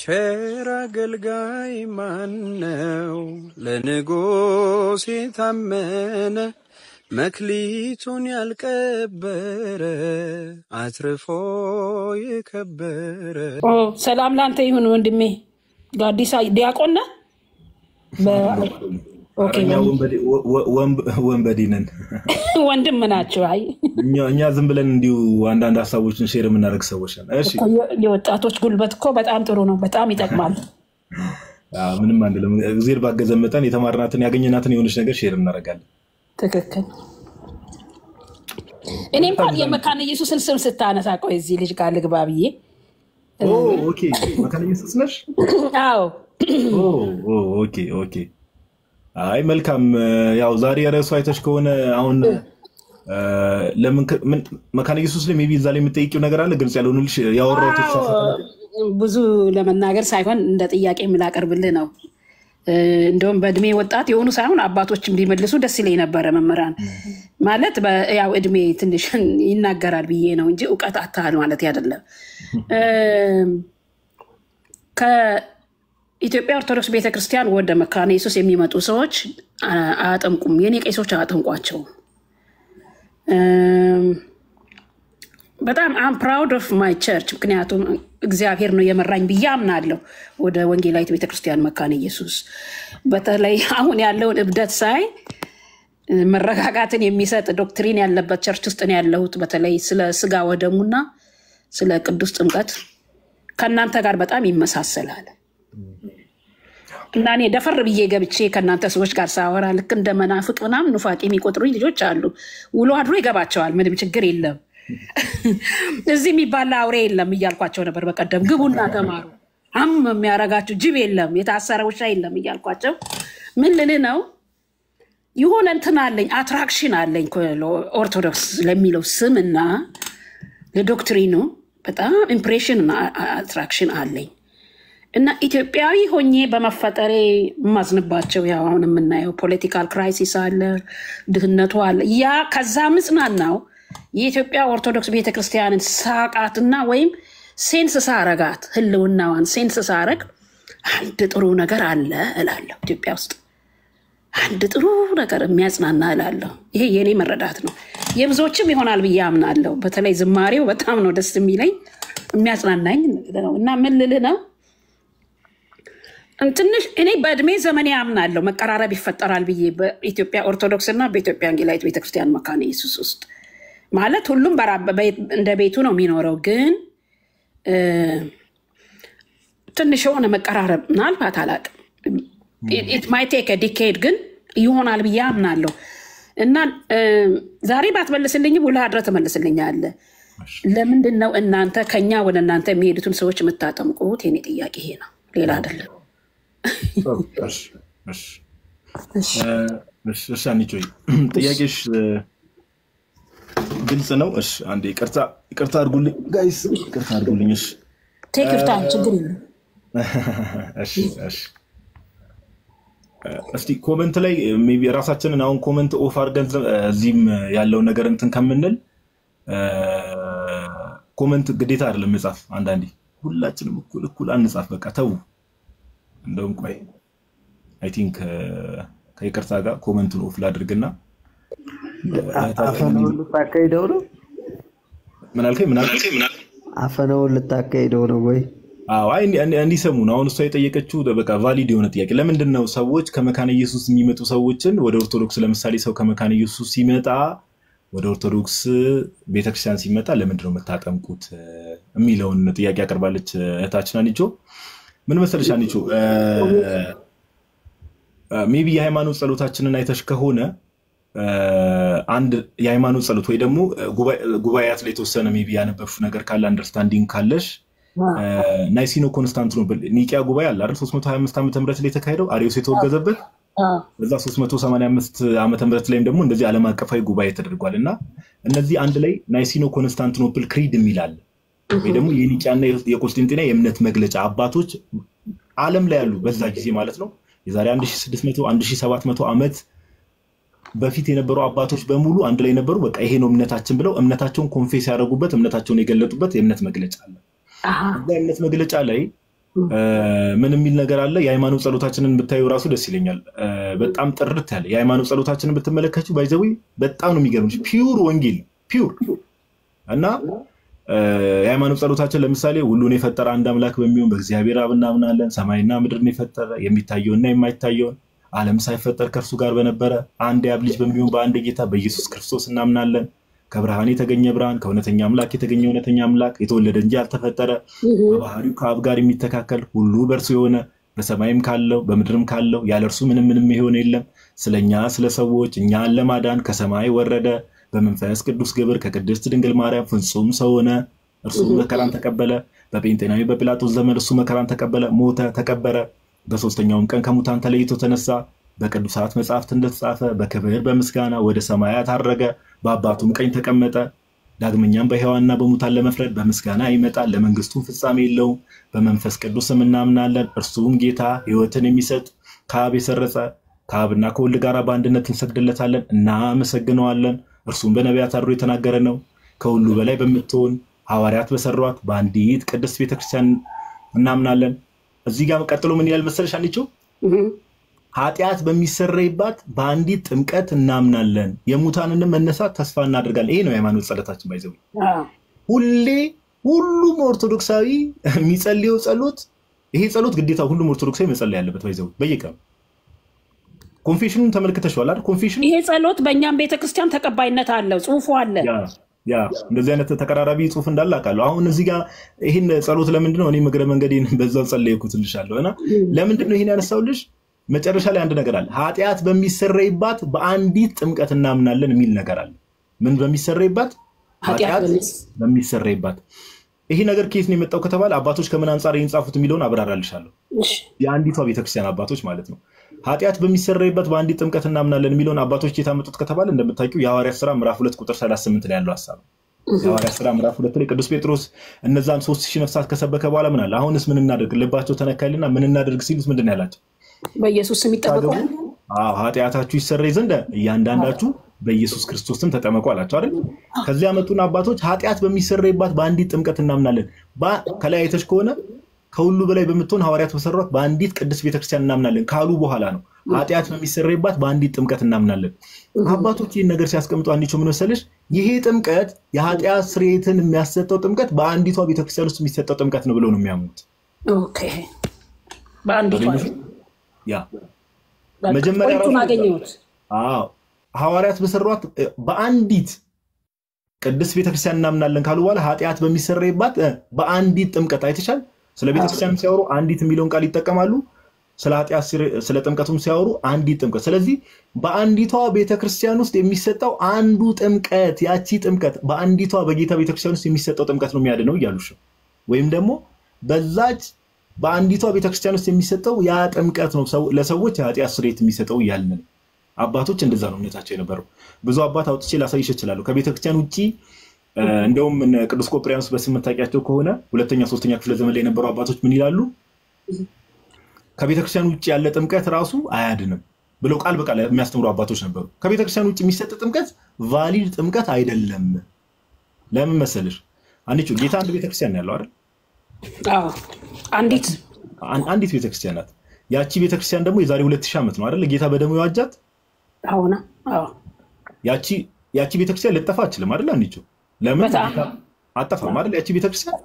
ቸር አገልጋይ ማነው ለንጉሥ የታመነ መክሊቱን ያልቀበረ አትርፎ የከበረ። ሰላም ላንተ ይሁን ወንድሜ ጋዲሳ ዲያቆን ነህ? ኦኬ ወንበዴ ነን ወንድም ናቸው። አይ እኛ ዝም ብለን እንዲሁ አንዳንድ ሐሳቦችን ሼር የምናደርግ ሰዎች ነን። እሺ የወጣቶች ጉልበት እኮ በጣም ጥሩ ነው፣ በጣም ይጠቅማል። ምንም አንደለም። እግዚአብሔር ባገዘን መጠን የተማርናትን ያገኘናትን የሆነች ነገር ሼር እናደርጋለን። ትክክል። እኔ እንኳን የመካነ ኢየሱስን ስም ስታነሳ ቆይ እዚህ ልጅ ጋር ልግባ ብዬ። ኦኬ መካነ ኢየሱስ ነሽ? አዎ ኦኬ አይ መልካም። ያው ዛሬ ራሱ አይተሽ ከሆነ አሁን ለምን መካነ ኢየሱስ ላይ ሜቢ እዛ ላይ የምትጠይቂው ነገር አለ ግልጽ ያልሆነልሽ? ያወራሁት ብዙ ለመናገር ሳይሆን እንደ ጥያቄ የምላቀርብልህ ነው። እንደውም በእድሜ ወጣት የሆኑ ሳይሆን አባቶችም ሊመልሱ ደስ ይለኝ ነበረ። መምህራን ማለት ያው እድሜ ትንሽ ይናገራል ብዬ ነው እንጂ እውቀት አታል ማለት አይደለም። ከኢትዮጵያ ኦርቶዶክስ ቤተክርስቲያን ወደ መካነ ኢየሱስ የሚመጡ ሰዎች አያጠምቁም። የኔ ቄሶች አያጠምቋቸውም። በጣም አም ፕራውድ ኦፍ ማይ ቸርች፣ ምክንያቱም እግዚአብሔር ነው የመራኝ ብዬ አምናለሁ ወደ ወንጌላዊት ቤተክርስቲያን መካነ ኢየሱስ። በተለይ አሁን ያለውን እብደት ሳይ መረጋጋትን የሚሰጥ ዶክትሪን ያለበት ቸርች ውስጥ ነው ያለሁት። በተለይ ስለ ስጋ ወደሙና ስለ ቅዱስ ጥምቀት ከእናንተ ጋር በጣም ይመሳሰላል እና እኔ ደፈር ብዬ ገብቼ ከእናንተ ሰዎች ጋር ሳወራ ልክ እንደ መናፍቅ ምናምን ኑፋቄ የሚቆጥሩኝ ልጆች አሉ። ውሎ አድሮ ይገባቸዋል፣ ምንም ችግር የለም እዚህ የሚባል አውሬ የለም እያልኳቸው ነበር በቀደም። ግቡና ተማሩ፣ የሚያረጋችሁ ጅብ የለም፣ የታሰረ ውሻ የለም እያልኳቸው። ምን ልልህ ነው የሆነ እንትን አለኝ፣ አትራክሽን አለኝ ኦርቶዶክስ ለሚለው ስም እና ለዶክትሪኑ በጣም ኢምፕሬሽን እና አትራክሽን አለኝ እና ኢትዮጵያዊ ሆኜ በመፈጠሬ የማዝንባቸው ያው አሁን የምናየው ፖለቲካል ክራይሲስ አለ፣ ድህነቱ አለ። ያ ከዛ ምጽናናው የኢትዮጵያ ኦርቶዶክስ ቤተክርስቲያንን ሳቃትና ወይም ሴንስ ሳረጋት ህልውናዋን ሴንስ ሳረግ አንድ ጥሩ ነገር አለ እላለሁ። ኢትዮጵያ ውስጥ አንድ ጥሩ ነገር የሚያጽናና እላለሁ። ይሄ የኔ መረዳት ነው፣ የብዙዎችም ይሆናል ብዬ አምናለሁ። በተለይ ዝማሬው በጣም ነው ደስ የሚለኝ የሚያጽናናኝ ነው። እና ምን ልልህ ነው ትንሽ እኔ በእድሜ ዘመኔ አምናለሁ መቀራረብ ይፈጠራል ብዬ በኢትዮጵያ ኦርቶዶክስ እና በኢትዮጵያ ወንጌላዊት ቤተክርስቲያን መካነ ኢየሱስ ውስጥ ማለት ሁሉም እንደ ቤቱ ነው የሚኖረው። ግን ትንሽ የሆነ መቀራረብ ምናልባት አላውቅም፣ ኢት ማይ ቴክ አ ዲኬድ ግን ይሆናል ብዬ አምናለሁ። እና ዛሬ ባትመልስልኝም ውለህ አድረህ ትመልስልኛለህ። ለምንድን ነው እናንተ ከኛ ወደ እናንተ የሚሄዱትን ሰዎች የምታጠምቁት? የኔ ጥያቄ ይሄ ነው፣ ሌላ አይደለም። እሺ አንቺ ጥያቄሽ ግልጽ ነው። እሺ አንዴ ይቅርታ አድርጉልኝ ጋይስ፣ ይቅርታ አድርጉልኝ። እሺ ቴክ ዩር ታይም፣ ችግር የለም። እሺ እስቲ ኮሜንት ላይ ሜቢ ራሳችንን አሁን ኮሜንት ኦፍ አድርገን እዚህም ያለው ነገር እንትን ከምንል ኮሜንት ግዴታ አይደለም መጻፍ። አንዳንዴ ሁላችንም እኩል አንጻፍ፣ በቃ ተው። እንደውም ቆይ አይ ቲንክ ከይቅርታ ጋር ኮሜንቱን ኦፍ ላድርግና አፈነው ልታካሂደው ነው። ምን አልከኝ? አፈነው ልታካሂደው ነው ወይ? አዎ አይ እንዲሰሙ ነው። አሁን እሷ የጠየቀችው በቃ ቫሊድ የሆነ ጥያቄ። ለምንድን ነው ሰዎች ከመካነ ኢየሱስ የሚመጡ ሰዎችን ወደ ኦርቶዶክስ፣ ለምሳሌ ሰው ከመካነ ኢየሱስ ሲመጣ ወደ ኦርቶዶክስ ቤተክርስቲያን ሲመጣ ለምንድን ነው የምታጠምቁት የሚለውን ጥያቄ አቀርባለች እህታችን አንቺ። ምን መሰለሽ አንቺ ሜቢ የሃይማኖት ጸሎታችንን አይተሽ ከሆነ አንድ የሃይማኖት ጸሎት ወይ ደግሞ ጉባኤያት ላይ የተወሰነ ሜቢ ያነበብሽው ነገር ካለ አንደርስታንዲንግ ካለሽ ናይሲኖ ኮንስታንቲኖፕል ኒቂያ ጉባኤ አለ አይደል? 325 ዓመተ ምህረት ላይ የተካሄደው አሪዮስ የተወገዘበት በዛ 385 ዓመተ ምህረት ላይም ደግሞ እንደዚህ ዓለም አቀፋዊ ጉባኤ ተደርጓልና እነዚህ አንድ ላይ ናይሲኖ ኮንስታንቲኖፕል ክሪድ የሚላል ወይ ደግሞ የኒቂያና የቆስጠንጢና የእምነት መግለጫ አባቶች ዓለም ላይ ያሉ በዛ ጊዜ ማለት ነው የዛሬ 1600 1700 ዓመት በፊት የነበሩ አባቶች በሙሉ አንድ ላይ ነበሩ። በቃ ይሄ ነው እምነታችን ብለው እምነታቸውን ኮንፌስ ያደረጉበት እምነታቸውን የገለጡበት የእምነት መግለጫ አለ። የእምነት መግለጫ ላይ ምን የሚል ነገር አለ? የሃይማኖት ጸሎታችንን ብታዩ ራሱ ደስ ይለኛል። በጣም ጥርት ያለ የሃይማኖት ጸሎታችንን ብትመለከቱ ባይዘው በጣም ነው የሚገርምሽ። ፒውር ወንጌል ፒውር እና የሃይማኖት ጸሎታችን ለምሳሌ ሁሉን የፈጠረ አንድ አምላክ በሚሆን በእግዚአብሔር አብ እናምናለን። ሰማይና ምድርን የፈጠረ የሚታየውና የማይታየውን ዓለም ሳይፈጠር ከእርሱ ጋር በነበረ አንድ የአብ ልጅ በሚሆን በአንድ ጌታ በኢየሱስ ክርስቶስ እናምናለን። ከብርሃን የተገኘ ብርሃን ከእውነተኛ አምላክ የተገኘ እውነተኛ አምላክ የተወለደ እንጂ ያልተፈጠረ በባህሪው ከአብ ጋር የሚተካከል ሁሉ በእርሱ የሆነ በሰማይም ካለው በምድርም ካለው ያለ እርሱ ምንም የሆነ የለም። ስለኛ ስለ ሰዎች እኛን ለማዳን ከሰማይ ወረደ። በመንፈስ ቅዱስ ግብር ከቅድስት ድንግል ማርያም ፍጹም ሰው ሆነ። እርሱ መከራን ተቀበለ። በጴንጤናዊ በጲላጦስ ዘመን እርሱ መከራን ተቀበለ፣ ሞተ፣ ተቀበረ። በሶስተኛውም ቀን ከሙታን ተለይቶ ተነሳ። በቅዱሳት መጻሕፍት እንደተጻፈ በክብር በምስጋና ወደ ሰማያት አረገ። በአባቱም ቀኝ ተቀመጠ። ዳግመኛም በሕያዋንና በሙታን ለመፍረድ በምስጋና ይመጣል። ለመንግስቱም ፍጻሜ የለውም። በመንፈስ ቅዱስም እናምናለን። እርሱም ጌታ ሕይወትን የሚሰጥ ከአብ የሰረጸ ከአብና ከወልድ ጋር በአንድነት እንሰግድለታለን፣ እናመሰግነዋለን። እርሱም በነቢያት አድሮ የተናገረ ነው። ከሁሉ በላይ በምትሆን ሐዋርያት በሰሯት በአንዲት ቅድስት ቤተክርስቲያን እናምናለን። እዚህ ጋር ቀጥሎ ምን ይላል መሰለሽ? አንቺው ኃጢአት በሚሰረይባት በአንዲት ጥምቀት እናምናለን፣ የሙታንንም መነሳት ተስፋ እናደርጋለን። ይሄ ነው የሃይማኖት ጸሎታችን። ባይዘው ሁሌ ሁሉም ኦርቶዶክሳዊ የሚጸልየው ጸሎት ይሄ ጸሎት ግዴታ ሁሉም ኦርቶዶክሳዊ መጸለይ ያለበት ባይዘው በየቀኑ ኮንፌሽኑን ተመልክተሽዋል አይደል? ኮንፌሽኑ ይሄ ጸሎት በእኛም ቤተክርስቲያን ተቀባይነት አለው፣ ጽሁፉ አለ። ያ እንደዚህ አይነት ተቀራራቢ ጽሁፍ እንዳለ አውቃለሁ። አሁን እዚህ ጋር ይሄን ጸሎት ለምንድን ነው እኔ እግረ መንገዴን በዛው ጸለይኩትልሻለሁ እና ለምንድን ነው ይሄን ያነሳውልሽ? መጨረሻ ላይ አንድ ነገር አለ። ኃጢአት በሚሰረይባት በአንዲት ጥምቀት እናምናለን የሚል ነገር አለ። ምን በሚሰረይባት? ኃጢአት በሚሰረይባት። ይሄ ነገር ከየት ነው የመጣው ከተባለ አባቶች ከምን አንፃር ይህን ጻፉት የሚለውን አብራራልሻለሁ። የአንዲቷ ቤተክርስቲያን አባቶች ማለት ነው። ኃጢአት በሚሰረይበት በአንዲት ጥምቀት እናምናለን የሚለውን አባቶች የታመጡት ከተባለ እንደምታውቂው የሐዋርያት ሥራ ምዕራፍ 2 ቁጥር 38 ላይ ያለው ሐሳብ ነው። የሐዋርያት ሥራ ምዕራፍ 2 ላይ ቅዱስ ጴጥሮስ እነዛን 3000 ነፍሳት ከሰበከ በኋላ ምን አለ? አሁንስ ምን እናደርግ? ልባቸው ተነካልና ምን እናደርግ ሲሉት ምንድን ነው ያላቸው? በኢየሱስ ስም ይጠመቁ። ኃጢአታችሁ ይሰረይ ዘንድ እያንዳንዳችሁ በኢየሱስ ክርስቶስ ስም ተጠመቁ አላቸው አይደል? ከዚያ መጡና አባቶች ኃጢአት በሚሰረይባት በአንዲት ጥምቀት እናምናለን። ከላይ አይተሽ ከሆነ ከሁሉ በላይ በምትሆን ሐዋርያት በሰሯት በአንዲት ቅድስት ቤተክርስቲያን እናምናለን ካሉ በኋላ ነው ኃጢአት በሚሰረይባት በአንዲት ጥምቀት እናምናለን። አባቶች ይህን ነገር ሲያስቀምጡ አንዲቸው ምን መሰለሽ? ይሄ ጥምቀት የኃጢአት ስርየትን የሚያሰጠው ጥምቀት በአንዲቷ ቤተክርስቲያን ውስጥ የሚሰጠው ጥምቀት ነው ብለው ነው የሚያምኑት። ኦኬ በአንዲቷ ያ መጀመሪያ ራሱ አገኘሁት። ሐዋርያት በሰሯት በአንዲት ቅድስት ቤተክርስቲያን እናምናለን ካሉ በኋላ ኃጢአት በሚሰረይባት በአንዲት ጥምቀት አይተሻል። ስለ ቤተክርስቲያን ሲያወሩ አንዲት የሚለውን ቃል ይጠቀማሉ። ስለ ኃጢአት ስለ ጥምቀቱም ሲያወሩ አንዲት ጥምቀት። ስለዚህ በአንዲቷ ቤተክርስቲያን ውስጥ የሚሰጠው አንዱ ጥምቀት ያቺ ጥምቀት በአንዲቷ በጌታ ቤተክርስቲያን ውስጥ የሚሰጠው ጥምቀት ነው የሚያድነው እያሉሽ ወይም ደግሞ በዛች በአንዲቷ ቤተክርስቲያን ውስጥ የሚሰጠው ያ ጥምቀት ነው ለሰዎች የኃጢአት ስርየት የሚሰጠው እያልን አባቶች እንደዛ ነው እምነታቸው የነበረው። ብዙ አባት አውጥቼ ላሳይሽ እችላለሁ ከቤተክርስቲያን ውጪ። እንደውም ቅዱስ ቆጵርያኖስ በስም ታውቂያቸው ከሆነ ሁለተኛ ሶስተኛ ክፍለ ዘመን ላይ የነበሩ አባቶች ምን ይላሉ? ከቤተክርስቲያን ውጪ ያለ ጥምቀት ራሱ አያድንም ብለው ቃል በቃል የሚያስተምሩ አባቶች ነበሩ። ከቤተክርስቲያን ውጪ የሚሰጥ ጥምቀት ቫሊድ ጥምቀት አይደለም። ለምን መሰለሽ? አንቺው ጌታ አንድ ቤተክርስቲያን ያለው አይደል? አዎ አንዲት ቤተክርስቲያን ናት። ያቺ ቤተክርስቲያን ደግሞ የዛሬ 2000 ዓመት ነው አይደል ጌታ በደሙ ያዋጃት። አዎና ያቺ ቤተክርስቲያን ልጠፋ አትችልም አይደል? አንቺው ለምን አጠፋም አይደል? ያቺ ቤተክርስቲያን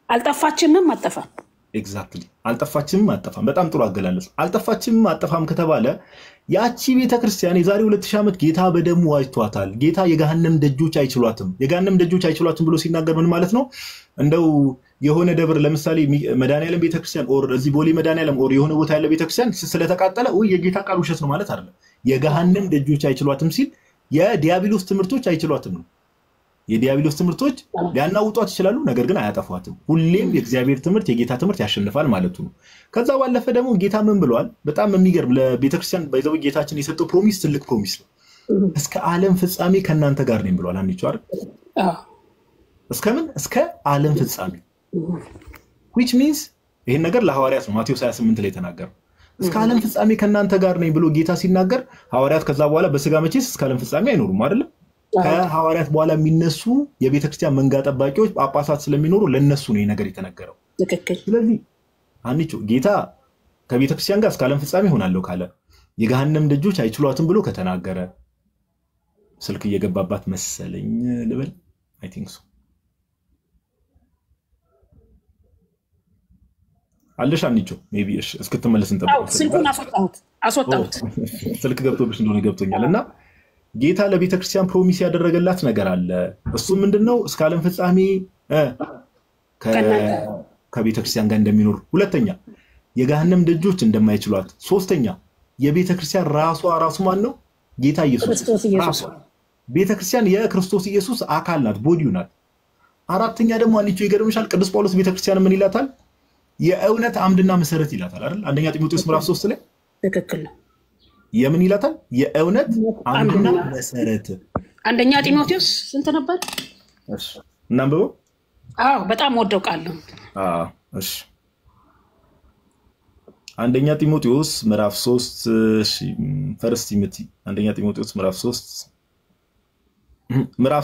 አልጠፋችምም አጠፋም። ኤግዛክትሊ አልጠፋችምም አጠፋም። በጣም ጥሩ አገላለጽ። አልጠፋችምም አጠፋም ከተባለ ያቺ ቤተክርስቲያን የዛሬ 2000 ዓመት ጌታ በደሙ ዋጅቷታል። ጌታ የገሃነም ደጆች አይችሏትም። የገሃነም ደጆች አይችሏትም ብሎ ሲናገር ምን ማለት ነው? እንደው የሆነ ደብር ለምሳሌ መድኃኒዓለም ቤተክርስቲያን ኦር እዚህ ቦሌ መድኃኒዓለም ኦር የሆነ ቦታ ያለ ቤተክርስቲያን ስለተቃጠለ የጌታ ቃል ውሸት ነው ማለት አይደለም። የገሃነም ደጆች አይችሏትም ሲል የዲያብሎስ ትምህርቶች አይችሏትም ነው። የዲያብሎስ ትምህርቶች ሊያናውጧት ይችላሉ፣ ነገር ግን አያጠፏትም። ሁሌም የእግዚአብሔር ትምህርት የጌታ ትምህርት ያሸንፋል ማለቱ ነው። ከዛ ባለፈ ደግሞ ጌታ ምን ብለዋል? በጣም የሚገርም ለቤተክርስቲያን ባይዘው ጌታችን የሰጠው ፕሮሚስ ትልቅ ፕሮሚስ ነው። እስከ ዓለም ፍጻሜ ከእናንተ ጋር ነኝ ብለዋል። አንቺው አይደል? እስከምን? እስከ ዓለም ፍጻሜ which means ይሄን ነገር ለሐዋርያት ነው ማቴዎስ 28 ላይ ተናገረው። እስከ ዓለም ፍጻሜ ከእናንተ ጋር ነኝ ብሎ ጌታ ሲናገር ሐዋርያት ከዛ በኋላ በስጋ መቼስ እስከ ዓለም ፍጻሜ አይኖሩም አይደል? ከሐዋርያት በኋላ የሚነሱ የቤተክርስቲያን መንጋ ጠባቂዎች ጳጳሳት ስለሚኖሩ ለነሱ ነው ይሄ ነገር የተነገረው። ትክክል። ስለዚህ አንቺ ጌታ ከቤተክርስቲያን ጋር እስከ ዓለም ፍጻሜ ሆናለሁ ካለ የገሃነም ደጆች አይችሏትም ብሎ ከተናገረ ስልክ እየገባባት መሰለኝ ልበል አይ ቲንክ ሶ አለሽ አንቺ ሜቢ እስክትመለስ እንጠብቃለን ስልኩን አስወጣሁት ስልክ ገብቶብሽ እንደሆነ ገብቶኛልና ጌታ ለቤተክርስቲያን ፕሮሚስ ያደረገላት ነገር አለ እሱ ምንድነው እስከ ዓለም ፍጻሜ ከቤተክርስቲያን ጋር እንደሚኖር ሁለተኛ የገሃነም ደጆች እንደማይችሏት ሶስተኛ የቤተክርስቲያን ራሱ ማን ነው ጌታ ኢየሱስ ራሱ ቤተክርስቲያን የክርስቶስ ኢየሱስ አካል ናት ቦዲው ናት አራተኛ ደግሞ አንቺ ይገርምሻል ቅዱስ ጳውሎስ ቤተክርስቲያን ምን ይላታል የእውነት አምድና መሰረት ይላታል አይደል አንደኛ ጢሞቴዎስ ምዕራፍ 3 ላይ ትክክል ነው የምን ይላታል የእውነት አምድና መሰረት አንደኛ ጢሞቴዎስ ስንት ነበር እሺ እናንብበው በጣም ወደው ቃል ነው እሺ አንደኛ ጢሞቴዎስ ምዕራፍ 3 እሺ ፈርስት ቲሞቲ አንደኛ ጢሞቴዎስ ምዕራፍ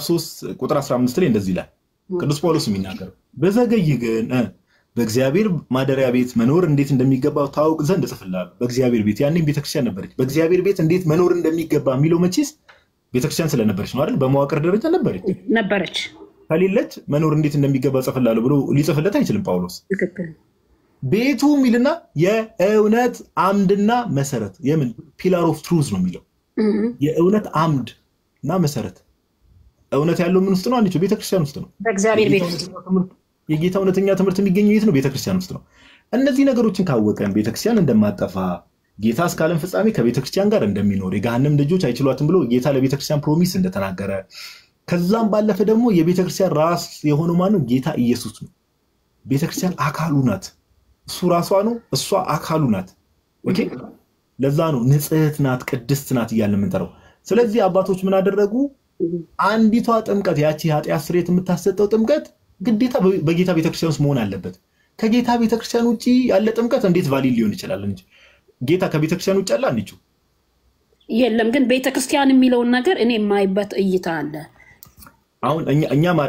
3 ቁጥር 15 ላይ እንደዚህ ይላል ቅዱስ ጳውሎስ የሚናገር በዘገይ ግን በእግዚአብሔር ማደሪያ ቤት መኖር እንዴት እንደሚገባ ታውቅ ዘንድ ጽፍልሃለሁ በእግዚአብሔር ቤት ያኔም ቤተክርስቲያን ነበረች በእግዚአብሔር ቤት እንዴት መኖር እንደሚገባ የሚለው መቼስ ቤተክርስቲያን ስለነበረች ነው አይደል በመዋቅር ደረጃ ነበረች ከሌለች መኖር እንዴት እንደሚገባ ጽፍልሃለሁ ብሎ ሊጽፍለት አይችልም ጳውሎስ ትክክል ቤቱ ሚልና የእውነት አምድና መሰረት የምን ፒላር ኦፍ ትሩዝ ነው የሚለው የእውነት አምድና መሰረት እውነት ያለው ምን ውስጥ ነው አንቺ ቤተክርስቲያን ውስጥ ነው በእግዚአብሔር ቤት የጌታ እውነተኛ ትምህርት የሚገኘው የት ነው ቤተክርስቲያን ውስጥ ነው እነዚህ ነገሮችን ካወቀን ቤተክርስቲያን እንደማጠፋ ጌታ እስከ ዓለም ፍጻሜ ከቤተክርስቲያን ጋር እንደሚኖር የገሃነም ደጆች አይችሏትም ብሎ ጌታ ለቤተክርስቲያን ፕሮሚስ እንደተናገረ ከዛም ባለፈ ደግሞ የቤተክርስቲያን ራስ የሆነው ማን ነው ጌታ ኢየሱስ ነው ቤተክርስቲያን አካሉ ናት እሱ ራሷ ነው እሷ አካሉ ናት ኦኬ ለዛ ነው ንጽህት ናት ቅድስት ናት እያልን የምንጠራው ስለዚህ አባቶች ምን አደረጉ አንዲቷ ጥምቀት ያቺ ኃጢአት ስርየት የምታሰጠው ጥምቀት ግዴታ በጌታ ቤተክርስቲያን ውስጥ መሆን አለበት ከጌታ ቤተክርስቲያን ውጪ ያለ ጥምቀት እንዴት ቫሊድ ሊሆን ይችላል እንጂ ጌታ ከቤተክርስቲያን ውጪ አለ አንቺ የለም ግን ቤተክርስቲያን የሚለውን ነገር እኔ የማይበት እይታ አለ አሁን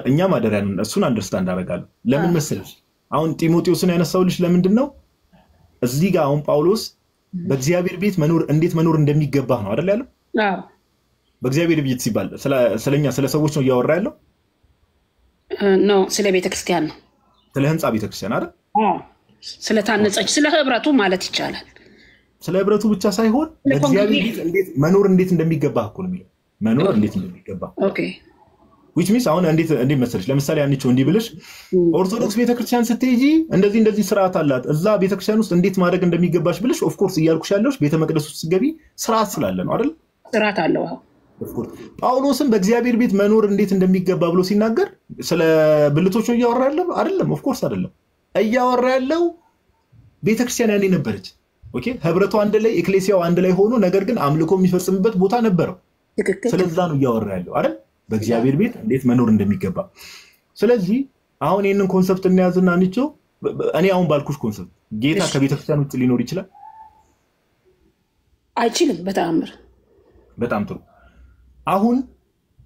እኛ ማደሪያ ነን እሱን አንደርስታንድ አደርጋለሁ ለምን መሰለሽ አሁን ጢሞቴዎስን ያነሳውልሽ ለምንድነው እዚህ ጋር አሁን ጳውሎስ በእግዚአብሔር ቤት እንዴት መኖር እንደሚገባ ነው አይደል ያለው በእግዚአብሔር ቤት ሲባል ስለኛ ስለ ሰዎች ነው እያወራ ያለው ነው ስለ ቤተክርስቲያን ነው ስለ ህንጻ ቤተክርስቲያን አይደል ስለ ታነጸች ስለ ህብረቱ ማለት ይቻላል ስለ ህብረቱ ብቻ ሳይሆን በእግዚአብሔር ቤት እንዴት እንደሚገባ እኮ ነው የሚለው መኖር እንዴት እንደሚገባ ኦኬ which means አሁን እንዴት መሰለሽ ለምሳሌ አንቺ እንዲህ ብለሽ ኦርቶዶክስ ቤተክርስቲያን ስትሄጂ እንደዚህ ስርዓት አላት እዛ ቤተክርስቲያን ውስጥ እንዴት ማድረግ እንደሚገባሽ ብለሽ ኦፍ ኮርስ እያልኩሽ ያለሽ ቤተ መቅደስ ውስጥ ገቢ ስርዓት ስላለ ነው አይደል ስርዓት አለው ጳውሎስም በእግዚአብሔር ቤት መኖር እንዴት እንደሚገባ ብሎ ሲናገር ስለ ብልቶች ነው እያወራ ያለው አይደለም ኦፍ ኮርስ አይደለም እያወራ ያለው ቤተክርስቲያን ያኔ ነበረች ኦኬ ህብረቱ አንድ ላይ ኤክሌሲያው አንድ ላይ ሆኖ ነገር ግን አምልኮ የሚፈጽምበት ቦታ ነበረው ስለዛ ነው እያወራ ያለው አይደል በእግዚአብሔር ቤት እንዴት መኖር እንደሚገባ ስለዚህ አሁን ይሄንን ኮንሰፕት እንያዝና አንቺ እኔ አሁን ባልኩሽ ኮንሰፕት ጌታ ከቤተክርስቲያን ውጭ ሊኖር ይችላል አይችልም በጣም ጥሩ አሁን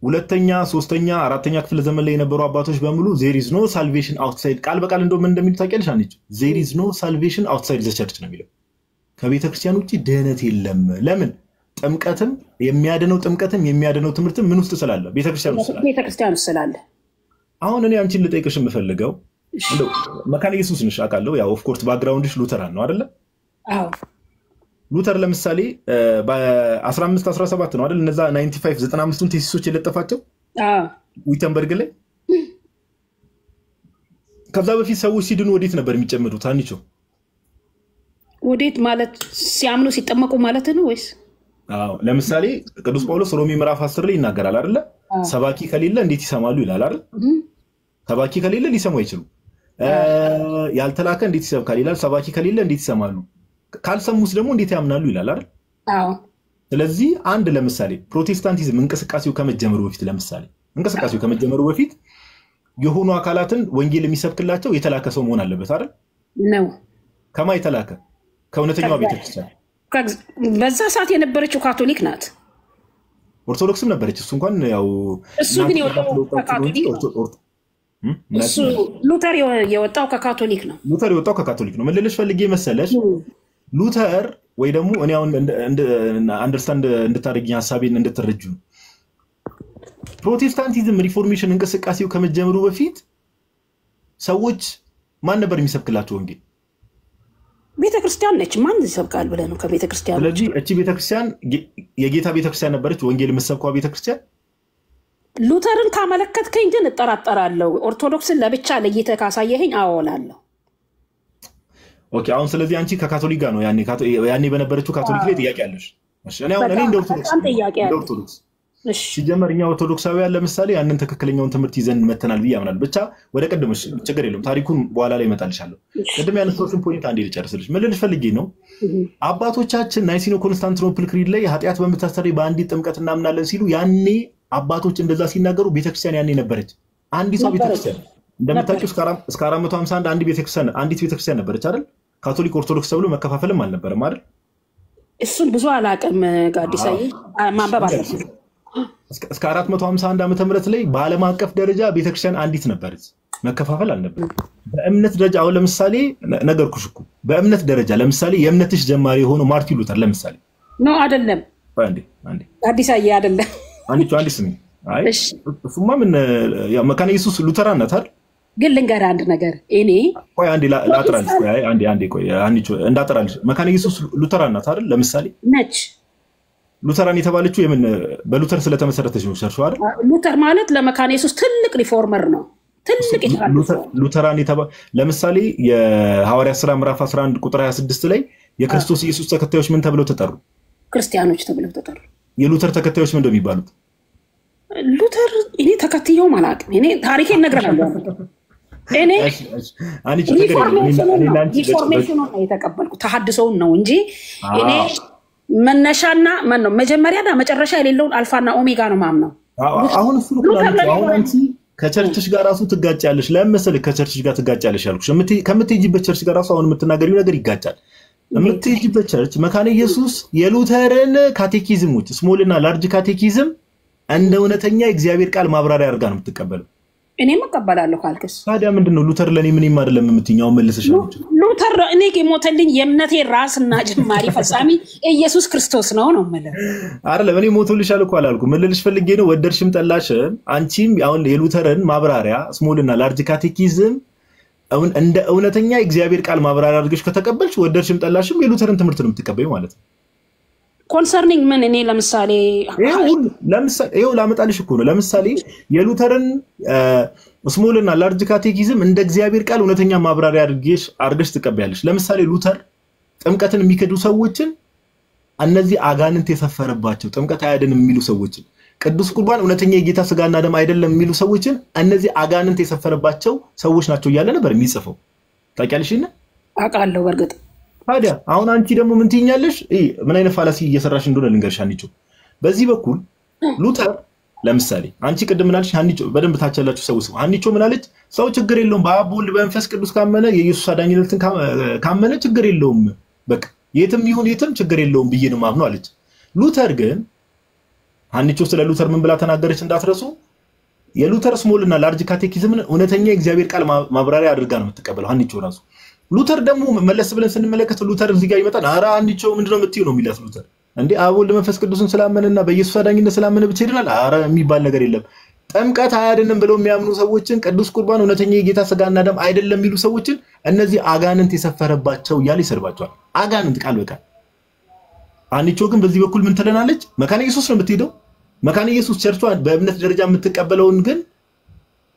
ሁለተኛ ሶስተኛ አራተኛ ክፍለ ዘመን ላይ የነበሩ አባቶች በሙሉ there is no salvation outside ቃል በቃል እንደው ምን እንደሚል ታውቂያለሽ አንቺ there is no salvation outside the church ነው የሚለው ከቤተክርስቲያን ውጪ ድህነት የለም ለምን ጥምቀትም የሚያድነው ትምህርትም ምን ውስጥ ስላለ ቤተክርስቲያን ውስጥ ስላለ አሁን እኔ አንቺን ልጠይቅሽ የምፈልገው እንደው መካነ ኢየሱስ ነሽ አውቃለሁ ያው ኦፍ ኮርስ ባክግራውንድሽ ሉተራን ነው አይደለ አዎ ሉተር ለምሳሌ በ15 17 ነው አይደል እነዛ 95 95ቱን ቴሲሶች የለጠፋቸው ዊተንበርግ ላይ ከዛ በፊት ሰዎች ሲድኑ ወዴት ነበር የሚጨምሩት አንቺ ወዴት ማለት ሲያምኑ ሲጠመቁ ማለት ነው ወይስ ለምሳሌ ቅዱስ ጳውሎስ ሮሜ ምዕራፍ 10 ላይ ይናገራል አይደል ሰባኪ ከሌለ እንዴት ይሰማሉ ይላል አይደል ሰባኪ ከሌለ ሊሰሙ አይችሉም ያልተላከ እንዴት ይሰብካል ይላል ሰባኪ ከሌለ እንዴት ይሰማሉ ካልሰሙስ ደግሞ እንዴት ያምናሉ ይላል አይደል ስለዚህ አንድ ለምሳሌ ፕሮቴስታንቲዝም እንቅስቃሴው ከመጀመሩ በፊት የሆኑ አካላትን ወንጌል የሚሰብክላቸው የተላከ ሰው መሆን አለበት አይደል ነው ከማ የተላከ ከእውነተኛው ቤተክርስቲያን በዛ ሰዓት የነበረችው ካቶሊክ ናት ኦርቶዶክስም ነበረች እሱ እንኳን ያው እሱ ግን እሱ ሉተር የወጣው ከካቶሊክ ነው። ሉተር የወጣው ከካቶሊክ ነው። ምን ልልሽ ፈልጌ መሰለሽ ሉተር ወይ ደግሞ እኔ አሁን አንደርስታንድ እንድታደርጊኝ ሐሳቤን እንድትረጁ ፕሮቴስታንቲዝም ሪፎርሜሽን እንቅስቃሴው ከመጀመሩ በፊት ሰዎች ማን ነበር የሚሰብክላቸው ወንጌል? ቤተክርስቲያን ነች። ማን ይሰብካል ብለህ ነው? ከቤተክርስቲያን። ስለዚህ እቺ ቤተክርስቲያን የጌታ ቤተክርስቲያን ነበረች ወንጌል የምትሰብከው ቤተክርስቲያን። ሉተርን ካመለከትከኝ ግን እጠራጠራለሁ። ኦርቶዶክስን ለብቻ ለይተህ ካሳየኸኝ አወላለሁ። ኦኬ አሁን ስለዚህ አንቺ ከካቶሊክ ጋር ነው ያኔ በነበረችው ካቶሊክ ላይ ጥያቄ አለሽ? እሺ እኔ እንደ ኦርቶዶክስ ሲጀመር እኛ ኦርቶዶክሳውያን ለምሳሌ ያንን ትክክለኛውን ትምህርት ይዘን መተናል ብዬ አምናለሁ። ብቻ ወደ ቀደምሽ ችግር የለውም ታሪኩን በኋላ ላይ እመጣልሻለሁ። ቅድም ያነሳሁትን ፖይንት አንዴ ልጨርስልሽ። ምን ልልሽ ፈልጌ ነው አባቶቻችን ናይሲኖ ኮንስታንቲኖፕል ክሪድ ላይ ኃጢአት በምታስተሰርይ በአንዲት ጥምቀት እናምናለን ሲሉ ያኔ አባቶች እንደዛ ሲናገሩ ቤተክርስቲያን ያኔ ነበረች። አንዲቷ ቤተክርስቲያን እንደምታውቂው እስከ 451 አንዲት ቤተክርስቲያን ነበረች አይደል? ካቶሊክ ኦርቶዶክስ ተብሎ መከፋፈልም አልነበረም አይደል? እሱን ብዙ አላውቅም ጋዲሳዬ ማንበብ አለብኝ። እስከ 451 ዓመተ ምህረት ላይ በዓለም አቀፍ ደረጃ ቤተክርስቲያን አንዲት ነበረች፣ መከፋፈል አልነበረም። በእምነት ደረጃ አሁን ለምሳሌ ነገርኩሽ እኮ በእምነት ደረጃ ለምሳሌ የእምነትሽ ጀማሪ የሆነው ማርቲን ሉተር ለምሳሌ ነው አይደለም? አንዴ ጋዲሳዬ አይደለም አንዴ ስሚ። አይ እሱማ ምን መካነ ኢየሱስ ሉተራን ናት አይደል? ግን ልንገርህ አንድ ነገር እኔ ቆይ አንዴ ላጥራልሽ። ቆይ አንዴ ቆይ አንቺ እንዳጥራልሽ መካነ ኢየሱስ ሉተራን ናት አይደል? ለምሳሌ ነች። ሉተራን የተባለችው የምን በሉተር ስለተመሰረተች ነው ቸርቹ አይደል? ሉተር ማለት ለመካነ ኢየሱስ ትልቅ ሪፎርመር ነው። ትልቅ ሉተራን ለምሳሌ የሐዋርያት ሥራ ምዕራፍ 11 ቁጥር 26 ላይ የክርስቶስ ኢየሱስ ተከታዮች ምን ተብለው ተጠሩ? ክርስቲያኖች ተብለው ተጠሩ። የሉተር ተከታዮች ምን እንደሚባሉት ሉተር እኔ ተከትየው አላውቅም። እኔ ታሪኬን እነግርሃለሁ። እኔ ሪፎርሜሽኑን ነው የተቀበልኩት ተሐድሶውን ነው እንጂ እኔ መነሻና ማን ነው መጀመሪያና መጨረሻ የሌለውን አልፋና ኦሜጋ ነው ማምነው። አሁን እሱ አሁን አንቺ ከቸርችሽ ጋር ራሱ ትጋጫለሽ። ለምን መሰለሽ ከቸርችሽ ጋር ትጋጫለሽ ያልኩሽ? ከምትሄጂበት ቸርች ጋር ራሱ አሁን የምትናገሪው ነገር ይጋጫል። የምትሄጂበት ቸርች መካነ ኢየሱስ የሉተርን ካቴኪዝሞች ስሞል እና ላርጅ ካቴኪዝም እንደ እውነተኛ እግዚአብሔር ቃል ማብራሪያ አድርጋ ነው የምትቀበለው። እኔም እቀበላለሁ ካልክስ ታዲያ ምንድነው ሉተር ለኔ ምንም አይደለም የምትኛው መልሰሽ ነው? ሉተር እኔ የሞተልኝ የእምነቴ ራስና ጅማሪ ፈጻሚ ኢየሱስ ክርስቶስ ነው ማለት አይደለም። እኔ ሞቶልሻል እኮ አላልኩም። መልልሽ ፈልጌ ነው ወደድሽም ጠላሽም አንቺም አሁን የሉተርን ማብራሪያ ስሞል እና ላርጅ ካቴኪዝም አሁን እንደ እውነተኛ እግዚአብሔር ቃል ማብራሪያ አድርገሽ ከተቀበልሽ ወደድሽም ጠላሽም የሉተርን ትምህርት ነው የምትቀበይው ማለት ነው። ኮንሰርኒንግ ምን እኔ ለምሳሌ ይሄው ላመጣልሽ እኮ ነው። ለምሳሌ የሉተርን ስሞል እና ላርጅ ካቴኪዝም እንደ እግዚአብሔር ቃል እውነተኛ ማብራሪያ አድርገሽ ትቀበያለሽ። ለምሳሌ ሉተር ጥምቀትን የሚከዱ ሰዎችን እነዚህ አጋንንት የሰፈረባቸው ጥምቀት አያድንም የሚሉ ሰዎችን ቅዱስ ቁርባን እውነተኛ የጌታ ስጋና ደም አይደለም የሚሉ ሰዎችን እነዚህ አጋንንት የሰፈረባቸው ሰዎች ናቸው እያለ ነበር የሚጽፈው። ታውቂያለሽ? አውቃለሁ በርግጥ። ታዲያ አሁን አንቺ ደግሞ ምን ትይኛለሽ? ምን አይነት ፋላሲ እየሰራሽ እንደሆነ ልንገርሽ አንቺ። በዚህ በኩል ሉተር ለምሳሌ አንቺ ቅድም ምን አልሽ? አንቺ በደንብ ታቻላችሁ ሰው አንቺ ምን አለች? ሰው ችግር የለውም በአብ ወልድ በመንፈስ ቅዱስ ካመነ የኢየሱስ አዳኝነትን ካመነ ችግር የለውም በቃ የትም ይሁን የትም ችግር የለውም ብዬ ነው ማምነው አለች። ሉተር ግን አንቺ ስለ ሉተር ምን ብላ ተናገረች እንዳትረሱ? የሉተር ስሞል እና ላርጅ ካቴኪዝምን እውነተኛ የእግዚአብሔር ቃል ማብራሪያ አድርጋ ነው የምትቀበለው አንቺ ራሱ። ሉተር ደግሞ መለስ ብለን ስንመለከት ሉተር እዚህ ጋር ይመጣል። አራ አንቺ ምንድነው የምትይው ነው የሚላት ሉተር። እንዴ አብ ወልድ መንፈስ ቅዱስን ስላመነና በኢየሱስ አዳኝነት ስላመነ ብቻ ይድናል? አራ የሚባል ነገር የለም። ጥምቀት አያድንም ብለው የሚያምኑ ሰዎችን ቅዱስ ቁርባን እውነተኛ የጌታ ስጋና ደም አይደለም የሚሉ ሰዎችን እነዚህ አጋንንት የሰፈረባቸው እያለ ይሰርባቸዋል። አጋንንት ቃል በቃል። አንቺ ግን በዚህ በኩል ምን ትለናለች? መካነ ኢየሱስ ነው የምትሄደው። መካነ ኢየሱስ ቸርቿ በእምነት ደረጃ የምትቀበለውን ግን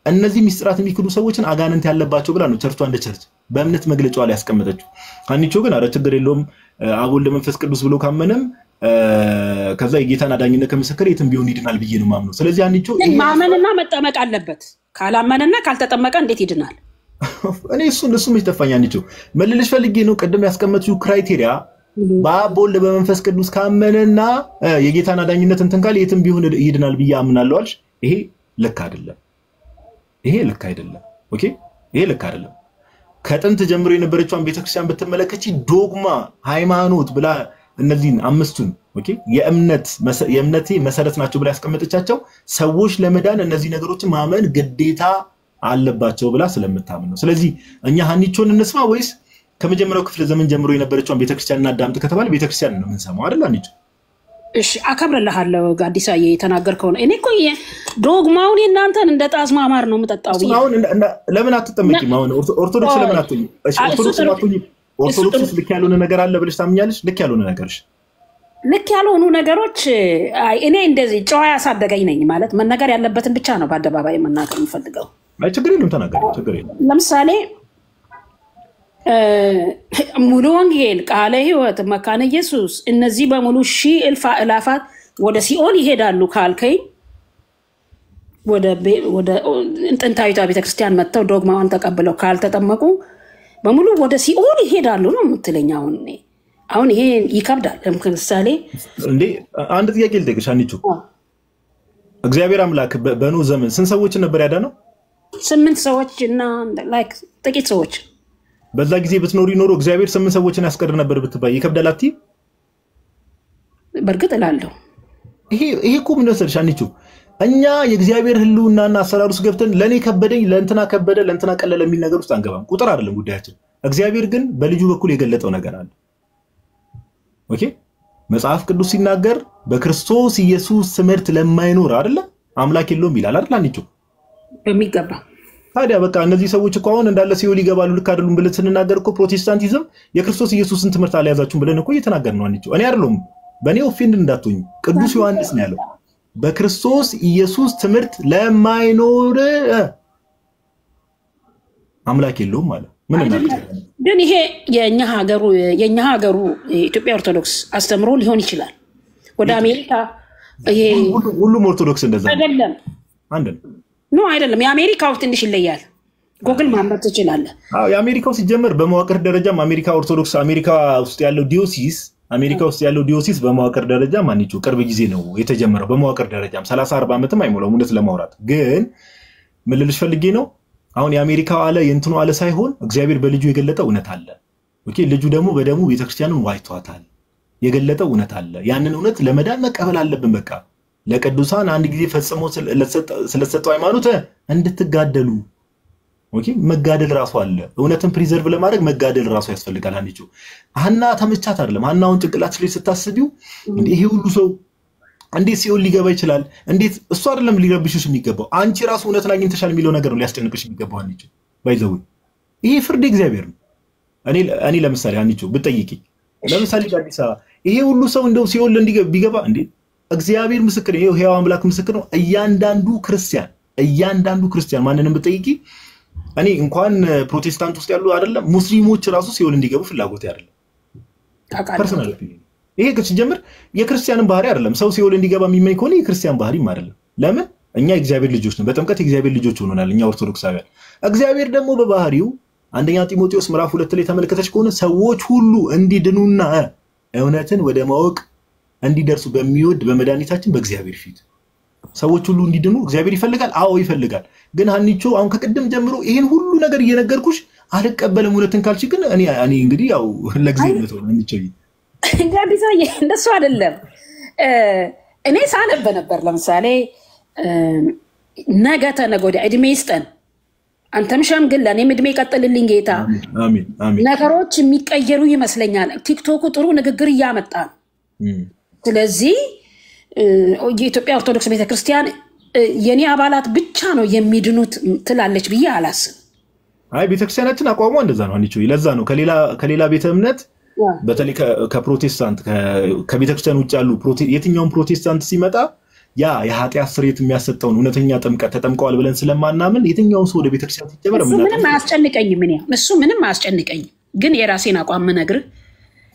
እነዚህ ሚስጥራት የሚክዱ ሰዎችን አጋንንት ያለባቸው ብላ ነው ቸርቿ እንደ ቸርች በእምነት መግለጫዋ ላይ ያስቀመጠችው። አንቺ ግን አረ ችግር የለውም አብ ወልድ መንፈስ ቅዱስ ብሎ ካመነም ከዛ የጌታን አዳኝነት ከመሰከረ የትም ቢሆን ይድናል ብዬ ነው ማምነው። ስለዚህ አንቺ ማመንና መጠመቅ አለበት። ካላመነና ካልተጠመቀ እንዴት ይድናል? እኔ እሱም ይተፋኝ። አንቺ መልልሽ ፈልጌ ነው ቅድም ያስቀመጥሽው ክራይቴሪያ በአብ ወልድ በመንፈስ ቅዱስ ካመነና የጌታን አዳኝነት እንትን ካለ የትም ቢሆን ይድናል ብዬ አምናለሁ አልሽ። ይሄ ልክ አይደለም። ኦኬ ይሄ ልክ አይደለም። ከጥንት ጀምሮ የነበረችውን ቤተክርስቲያን በተመለከተ ዶግማ ሃይማኖት ብላ እነዚህን አምስቱን ኦኬ የእምነቴ መሰረት ናቸው ብላ ያስቀመጠቻቸው ሰዎች ለመዳን እነዚህ ነገሮችን ማመን ግዴታ አለባቸው ብላ ስለምታምን ነው። ስለዚህ እኛ ሀኒቾን እንስማ ወይስ ከመጀመሪያው ክፍለ ዘመን ጀምሮ የነበረችውን ቤተክርስቲያንና አዳምጥ ከተባለ ቤተክርስቲያን ነው የምንሰማው አይደል? ሀኒቾ እሺ አከብርልሃለሁ ጋዲሳዬ የተናገርከው ነው። እኔ እኮ ዶግማውን እናንተን እንደ ጣዝማ ማር ነው የምጠጣው። አሁን ለምን አትጠመቂም? አሁን ኦርቶዶክስ ለምን አትሆኚ? እሺ ኦርቶዶክስ ልክ ያልሆነ ነገር አለ ብለሽ ታምኛለሽ? ልክ ያልሆነ ነገርሽ ልክ ያልሆኑ ነገሮች እኔ እንደዚህ ጨዋ ያሳደገኝ ነኝ ማለት መነገር ያለበትን ብቻ ነው በአደባባይ መናገር የምፈልገው። አይ ችግር የለም ተናገር፣ ችግር የለም። ለምሳሌ ሙሉ ወንጌል፣ ቃለ ሕይወት፣ መካነ ኢየሱስ እነዚህ በሙሉ ሺህ እልፍ አእላፋት ወደ ሲኦል ይሄዳሉ ካልከኝ ወደ ጥንታዊቷ ቤተክርስቲያን መጥተው ዶግማዋን ተቀብለው ካልተጠመቁ በሙሉ ወደ ሲኦል ይሄዳሉ ነው የምትለኝ? አሁን ይሄ ይከብዳል። ለምሳሌ እንዴ አንድ ጥያቄ ልጠይቅሽ ሀኒቾ፣ እግዚአብሔር አምላክ በኖህ ዘመን ስንት ሰዎች ነበር ያዳነው? 8 ሰዎች እና ላይክ ጥቂት ሰዎች። በዛ ጊዜ ብትኖሪ ኖሮ እግዚአብሔር 8 ሰዎችን ያስቀር ነበር ብትባይ ይከብዳል አትይም? በእርግጥ እላለሁ። ይሄ እኮ ምን መሰለሽ ሀኒቾ፣ እኛ የእግዚአብሔር ህልውናና አሰራር ውስጥ ገብተን ለኔ ከበደኝ ለእንትና ከበደ ለእንትና ቀለለ የሚል ነገር ውስጥ አንገባም። ቁጥር አይደለም ጉዳያችን። እግዚአብሔር ግን በልጁ በኩል የገለጠው ነገር አለ። ኦኬ መጽሐፍ ቅዱስ ሲናገር በክርስቶስ ኢየሱስ ትምህርት ለማይኖር አይደለ አምላክ የለውም ይላል አይደል ሀኒቾ? በሚገባ ታዲያ በቃ እነዚህ ሰዎች እኮ አሁን እንዳለ ሲኦል ይገባሉ ልክ አይደሉም ብለን ስንናገር እኮ ፕሮቴስታንቲዝም የክርስቶስ ኢየሱስን ትምህርት አልያዛችሁም ብለን እኮ እየተናገርን ነው ሀኒቾ። እኔ አይደለሁም በእኔ ኦፌንድ እንዳትሆኝ፣ ቅዱስ ዮሐንስ ነው ያለው በክርስቶስ ኢየሱስ ትምህርት ለማይኖር አምላክ የለውም ማለት ግን ይሄ የኛ ሀገሩ የኢትዮጵያ ኦርቶዶክስ አስተምሮ ሊሆን ይችላል። ወደ አሜሪካ ይሄ ሁሉም ኦርቶዶክስ እንደዛ አይደለም። አንድ ነው አይደለም። የአሜሪካው ትንሽ ይለያል። ጎግል ማንበብ ትችላለህ። የአሜሪካው ሲጀመር በመዋቅር ደረጃም አሜሪካ ኦርቶዶክስ አሜሪካ ውስጥ ያለው ዲዮሲስ በመዋቅር ደረጃ ሀኒቾ ቅርብ ጊዜ ነው የተጀመረው። በመዋቅር ደረጃም 30-40 ዓመትም አይሞላውም እውነት ለማውራት። ግን ምን ልልሽ ፈልጌ ነው አሁን የአሜሪካው አለ የእንትኑ አለ ሳይሆን እግዚአብሔር በልጁ የገለጠው እውነት አለ። ኦኬ ልጁ ደግሞ በደሙ ቤተክርስቲያኑን ዋጅቷታል። የገለጠው እውነት አለ። ያንን እውነት ለመዳን መቀበል አለብን። በቃ ለቅዱሳን አንድ ጊዜ ፈጽሞ ስለተሰጠው ሃይማኖት እንድትጋደሉ ኦኬ መጋደል ራሱ አለ። እውነትን ፕሪዘርቭ ለማድረግ መጋደል ራሱ ያስፈልጋል ሀኒቾ። ሀና ተመቻት አይደለም? ሀናውን ጭንቅላትሽ ላይ ስታስቢው እንዴ ይሄ ሁሉ ሰው እንዴት ሲኦል ሊገባ ይችላል? እንዴት እሱ አይደለም ሊረብሽሽ የሚገባው አንቺ ራሱ እውነትን አግኝተሻል የሚለው ነገር ነው ሊያስጨንቅሽ የሚገባው ሀኒቾ። ባይዘው ይሄ ፍርድ እግዚአብሔር ነው። እኔ ለምሳሌ ሀኒቾ ብትጠይቂ ለምሳሌ አዲስ አበባ ይሄ ሁሉ ሰው እንደው ሲኦል ቢገባ እንዴ እግዚአብሔር ምስክር ነው፣ ሕያው አምላክ ምስክር ነው። እያንዳንዱ ክርስቲያን ማንንም ብትጠይቂ እኔ እንኳን ፕሮቴስታንት ውስጥ ያሉ አይደለም ሙስሊሞች ራሱ ሲኦል እንዲገቡ ፍላጎት አይደለም ፐርሰናል ኦፒኒየን። ይሄ ሲጀምር የክርስቲያንን ባህሪ አይደለም። ሰው ሲኦል እንዲገባ የሚመኝ ከሆነ የክርስቲያን ባህሪም አይደለም። ለምን እኛ የእግዚአብሔር ልጆች ነን። በጥምቀት የእግዚአብሔር ልጆች ሆነናል እኛ ኦርቶዶክሳውያን። እግዚአብሔር ደግሞ በባህሪው አንደኛ ጢሞቴዎስ ምዕራፍ 2 ላይ ተመልከተች ከሆነ ሰዎች ሁሉ እንዲድኑና እውነትን ወደ ማወቅ እንዲደርሱ በሚወድ በመድኃኒታችን በእግዚአብሔር ፊት ሰዎች ሁሉ እንዲድኑ እግዚአብሔር ይፈልጋል። አዎ ይፈልጋል። ግን ሀኒቾ አሁን ከቅድም ጀምሮ ይሄን ሁሉ ነገር እየነገርኩሽ አልቀበልም እውነትን ካልሽ ግን እኔ እንግዲህ ያው ለእግዚአብሔር ነው ሀኒቾ ጋቢሳዬ እንደሱ አይደለም። እኔ ሳነብ ነበር ለምሳሌ ነገ ተነገ ወዲያ እድሜ ይስጠን አንተም ሸምግል ለእኔም እድሜ ይቀጥልልኝ ጌታ። አሜን አሜን። ነገሮች የሚቀየሩ ይመስለኛል። ቲክቶኩ ጥሩ ንግግር እያመጣ ነው። ስለዚህ የኢትዮጵያ ኦርቶዶክስ ቤተክርስቲያን የኔ አባላት ብቻ ነው የሚድኑት ትላለች ብዬ አላስብም። አይ ቤተክርስቲያናችን አቋሟ እንደዛ ነው ሀኒቾ። ለዛ ነው ከሌላ ቤተ እምነት በተለይ ከፕሮቴስታንት ከቤተክርስቲያን ውጭ ያሉ የትኛውም ፕሮቴስታንት ሲመጣ ያ የኃጢአት ስርየት የሚያሰጠውን እውነተኛ ጥምቀት ተጠምቀዋል ብለን ስለማናምን የትኛውም ሰው ወደ ቤተክርስቲያን ሲጀመር ምንም አያስጨንቀኝም። እሱ ምንም አያስጨንቀኝም። ግን የራሴን አቋም ምነግርህ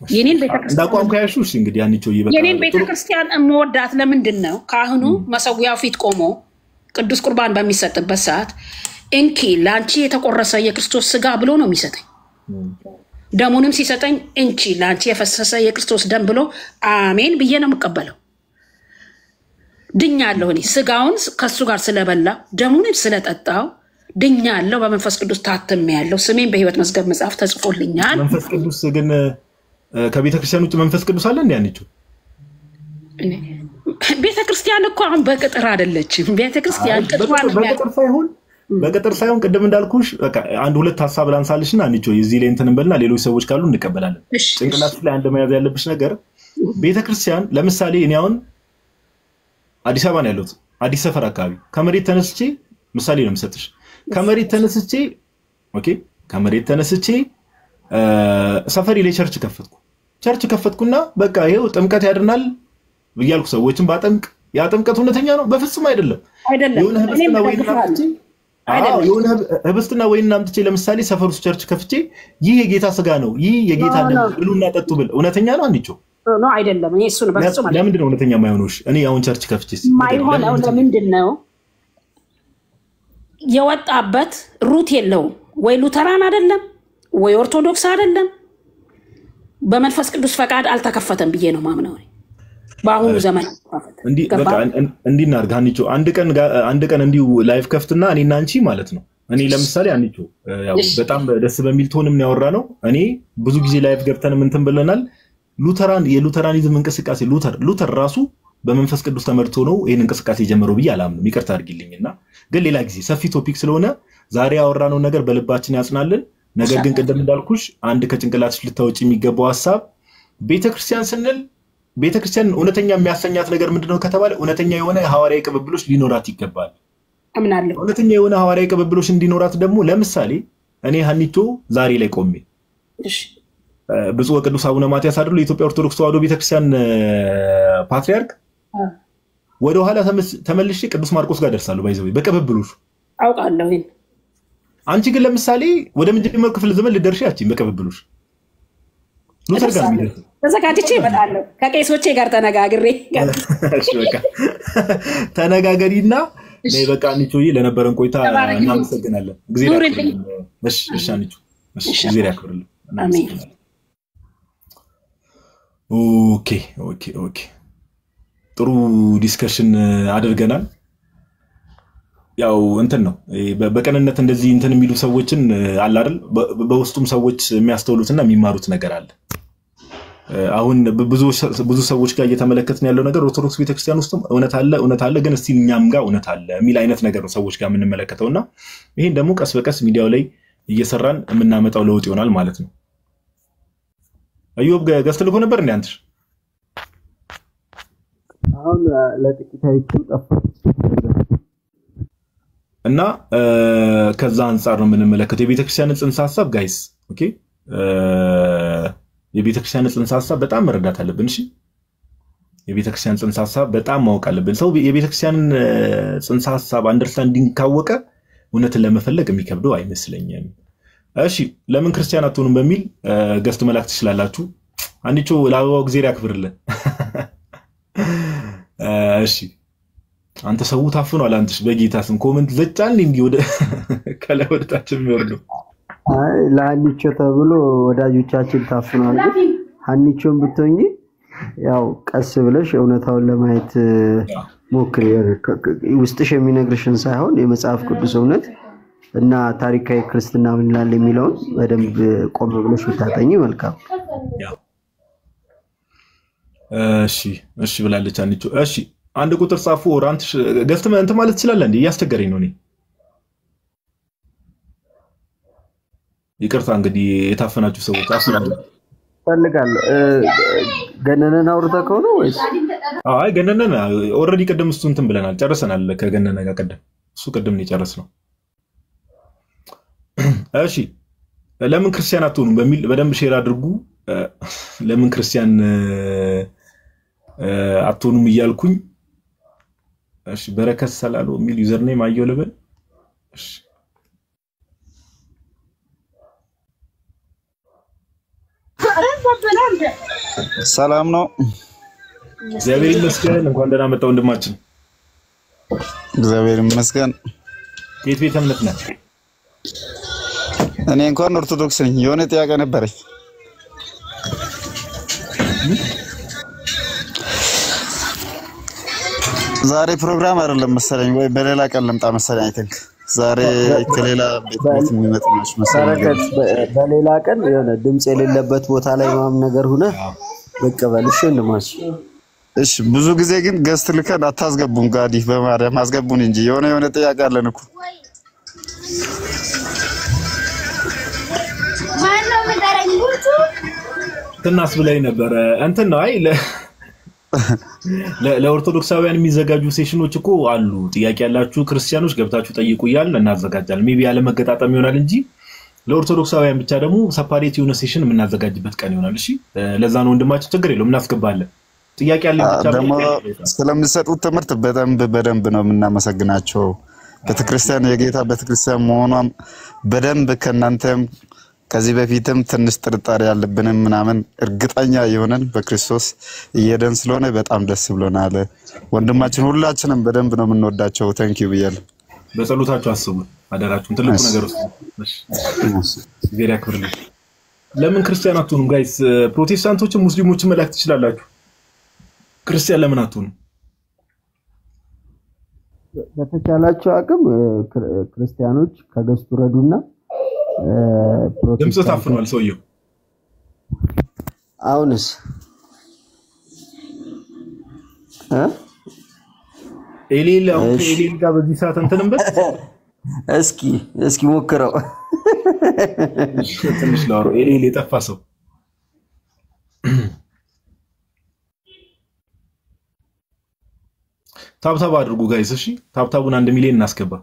የኔን ቤተክርስቲያን አቋም ካያሹሽ እንግዲህ ሀኒቾ ይበቃል። የኔን ቤተክርስቲያን እምወዳት ለምንድን ነው? ካህኑ መሰዊያው ፊት ቆሞ ቅዱስ ቁርባን በሚሰጥበት ሰዓት እንኪ ለአንቺ የተቆረሰ የክርስቶስ ስጋ ብሎ ነው የሚሰጠኝ። ደሙንም ሲሰጠኝ እንቺ ለአንቺ የፈሰሰ የክርስቶስ ደም ብሎ አሜን ብዬ ነው የምቀበለው። ድኛለሁ። እኔ ስጋውን ከሱ ጋር ስለበላ ደሙንም ስለጠጣው ድኛለሁ። በመንፈስ ቅዱስ ታትሜያለሁ። ስሜን በሕይወት መዝገብ መጽሐፍ ተጽፎልኛል። መንፈስ ቅዱስ ግን ከቤተክርስቲያን ውጭ መንፈስ ቅዱስ አለ እንዴ ሀኒቾ? ቤተክርስቲያን እኮ አሁን በቅጥር አይደለችም። ቤተክርስቲያን ቅጥሯን በቅጥር ሳይሆን በቅጥር ሳይሆን ቅድም እንዳልኩሽ በቃ አንድ ሁለት ሐሳብ ላንሳልሽና አንቺ እዚህ ላይ እንትን እንበልና ሌሎች ሰዎች ካሉ እንቀበላለን። ጭንቅላትሽ ላይ አንድ መያዝ ያለብሽ ነገር ቤተክርስቲያን ለምሳሌ እኔ አሁን አዲስ አበባ ነው ያለሁት አዲስ ሰፈር አካባቢ ከመሬት ተነስቼ ምሳሌ ነው የምሰጥሽ ከመሬት ተነስቼ ሰፈሪ ላይ ቸርች ከፈትኩና በቃ ይሄው ጥምቀት ያድናል ብያልኩ ሰዎችን ባጠምቅ ያ ጥምቀት እውነተኛ ነው በፍጹም አይደለም ህብስትና ወይን አምጥቼ ለምሳሌ ሰፈር ውስጥ ቸርች ከፍቼ ይህ የጌታ ስጋ ነው ይህ የጌታ ደም ብሉና ጠጡ ብል እውነተኛ ነው አንቺ ነው አይደለም እኔ እሱ ነው በፍጹም አይደለም ለምንድን ነው እውነተኛ የማይሆነው እኔ አሁን ቸርች ከፍቼ ማይሆነው ለምንድን ነው የወጣበት ሩት የለውም ወይ ሉተራን አይደለም ወይ ኦርቶዶክስ አይደለም በመንፈስ ቅዱስ ፈቃድ አልተከፈተም ብዬ ነው ማምነው በአሁኑ ዘመን እንዲህ እናድርግ አንቺ አንድ ቀን እንዲሁ ላይፍ ከፍትና እኔና አንቺ ማለት ነው እኔ ለምሳሌ አንቺ ያው በጣም ደስ በሚል ቶንም ያወራነው እኔ ብዙ ጊዜ ላይፍ ገብተን እንትን ብለናል የሉተራኒዝም እንቅስቃሴ ሉተር ራሱ በመንፈስ ቅዱስ ተመርቶ ነው ይሄን እንቅስቃሴ ጀመረው ብዬ አላምንም ይቅርታ አድርጊልኝና ግን ሌላ ጊዜ ሰፊ ቶፒክ ስለሆነ ዛሬ ያወራነው ነገር በልባችን ያጽናልን ነገር ግን ቀደም እንዳልኩሽ አንድ ከጭንቅላትሽ ልታወጪ የሚገባው ሐሳብ ቤተክርስቲያን ስንል ቤተክርስቲያን እውነተኛ የሚያሰኛት ነገር ምንድነው ከተባለ እውነተኛ የሆነ ሐዋርያዊ ቅብብሎች ሊኖራት ይገባል አምናለሁ እውነተኛ የሆነ ሐዋርያዊ ቅብብሎች እንዲኖራት ደግሞ ለምሳሌ እኔ ሀኒቾ ዛሬ ላይ ቆሜ እሺ ብፁዕ ወቅዱስ አቡነ ማትያስ አይደሉ የኢትዮጵያ ኦርቶዶክስ ተዋሕዶ ቤተክርስቲያን ፓትሪያርክ ወደ ኋላ ተመልሼ ቅዱስ ማርቆስ ጋር ደርሳለሁ ባይዘው በቅብብሎች አውቃለሁ አንቺ ግን ለምሳሌ ወደ መጀመሪያው ክፍለ ዘመን ልደርሺ አቺን በቅብብሎች ሉተር ጋር ነው ተዘጋጅቼ እመጣለሁ ከቄሶቼ ጋር ተነጋግሬ እሺ በቃ ተነጋገሪና ነይ በቃ አንቺዬ ለነበረን ቆይታ እናመሰግናለን እግዚአብሔር ያክብርልን እሺ አንቺ እሺ እግዚአብሔር ያክብርልን አሜን ኦኬ ጥሩ ዲስከሽን አድርገናል ያው እንትን ነው በቀንነት እንደዚህ እንትን የሚሉ ሰዎችን አለ አይደል በውስጡም ሰዎች የሚያስተውሉትና የሚማሩት ነገር አለ አሁን ብዙ ሰዎች ጋር እየተመለከትን ያለው ነገር ኦርቶዶክስ ቤተክርስቲያን ውስጥም እውነት አለ ግን እስቲ እኛም ጋር እውነት አለ የሚል አይነት ነገር ነው ሰዎች ጋር የምንመለከተውና ይሄን ደግሞ ቀስ በቀስ ሚዲያው ላይ እየሰራን የምናመጣው ለውጥ ይሆናል ማለት ነው አዩብ ገዝተልኮ ነበር እንዴ አንተ አሁን ለጥቂት አይቼ ጠፋ እና ከዛ አንፃር ነው የምንመለከተው የቤተክርስቲያን ጽንሰ ሐሳብ ጋይስ ኦኬ የቤተክርስቲያን ጽንሰ ሐሳብ በጣም መረዳት አለብን እሺ የቤተክርስቲያን ጽንሰ ሐሳብ በጣም ማወቅ አለብን ሰው የቤተክርስቲያን ጽንሰ ሐሳብ አንደርስታንዲንግ ካወቀ እውነትን ለመፈለግ የሚከብደው አይመስለኝም እሺ ለምን ክርስቲያን አትሆኑም በሚል ገስት መላክ ትችላላችሁ አንቺ ለአበባው ጊዜ ያክብርልን እሺ አንተ ሰው ታፍኗል አንተስ በጌታ ስም ኮሜንት ዘጫል እንዴ ወደ ከላይ ወደታችን የሚወርዱ አይ ለሀኒቾ ተብሎ ወዳጆቻችን ታፍኗል ሀኒቾን ብትሆኚ ያው ቀስ ብለሽ እውነታውን ለማየት ሞክሪ ውስጥሽ የሚነግርሽን ሳይሆን የመጽሐፍ ቅዱስ እውነት እና ታሪካዊ ክርስትና ምን ይላል የሚለውን በደንብ ቆም ብለሽ ብታጠኚ መልካም እሺ ብላለች አንቺ እሺ አንድ ቁጥር ጻፉ ኦራንት ገፍተህ እንት ማለት ይችላል እንዴ ያስቸገረኝ ነው እኔ ይቅርታ እንግዲህ የታፈናችሁ ሰዎች አስፈልጋለሁ ገነነን አውርተከው ነው ወይስ አይ ገነነን ኦሬዲ ቀደም እሱ እንትን ብለናል ጨርሰናል ከገነነ ጋር ቀደም እሱ ቀደም ነው የጨረስነው እሺ ለምን ክርስቲያን አትሆኑም በሚል በደንብ ሼር አድርጉ ለምን ክርስቲያን አትሆኑም ይያልኩኝ እሺ በረከት ሰላሎ የሚል ዩዘር ኔም አየው ለበል እሺ ሰላም ነው እግዚአብሔር ይመስገን እንኳን ደህና መጣ ወንድማችን እግዚአብሔር ይመስገን ከየት ቤተ እምነት ነህ እኔ እንኳን ኦርቶዶክስ ነኝ የሆነ ጥያቄ ነበረኝ ዛሬ ፕሮግራም አይደለም መሰለኝ ወይ በሌላ ቀን ልምጣ መሰለኝ አይተንክ ዛሬ ከሌላ ቤት የሚመጣ ነው መሰለኝ በሌላ ቀን የሆነ ድምጽ የሌለበት ቦታ ላይ ማም ነገር ሆነ በቀበልሽ እንደማሽ እሺ ብዙ ጊዜ ግን ገስት ልከን አታስገቡን ጋዲ በማርያም አስገቡን እንጂ የሆነ ጥያቄ አለን እኮ እንትናስ ብላይ ነበር እንትን ነው አይ ለኦርቶዶክሳውያን የሚዘጋጁ ሴሽኖች እኮ አሉ ጥያቄ ያላችሁ ክርስቲያኖች ገብታችሁ ጠይቁ ይላል እናዘጋጃለን ሜቢ ያለ መገጣጠም ይሆናል እንጂ ለኦርቶዶክሳውያን ብቻ ደግሞ ሰፓሬት የሆነ ሴሽን የምናዘጋጅበት ቀን ይሆናል እሺ ለዛ ነው ወንድማችን ችግር የለውም እናስገባለን ጥያቄ ያለ ብቻ ደግሞ ስለምትሰጡት ትምህርት በደንብ ነው የምናመሰግናቸው ቤተክርስቲያን የጌታ ቤተክርስቲያን መሆኗም በደንብ ከናንተም ከዚህ በፊትም ትንሽ ጥርጣሬ ያለብንም ምናምን እርግጠኛ የሆነን በክርስቶስ እየደን ስለሆነ በጣም ደስ ብሎናል ወንድማችን ሁላችንም በደንብ ነው የምንወዳቸው ታንኪዩ ብያለሁ በጸሎታችሁ አስቡ አደራችሁን ትልቁ ነገር ውስጥ ቬሪ አክብርልኝ ለምን ክርስቲያን አትሆኑም ጋይስ ፕሮቴስታንቶችም ሙስሊሞችም መላእክት ይችላላችሁ ክርስቲያን ለምን አትሆኑም በተቻላችሁ አቅም ክርስቲያኖች ከገስቱ ረዱና ድምጽ ታፍኗል ሰውየው አሁንስ ኤሊል ጋር በዚህ ሰዓት እንትንበት እስኪ ሞክረው ትንሽ ላውሮ ኤሊል የጠፋ ሰው ታብታብ አድርጉ ጋይስ እሺ ታብታቡን 1 ሚሊዮን እናስገባ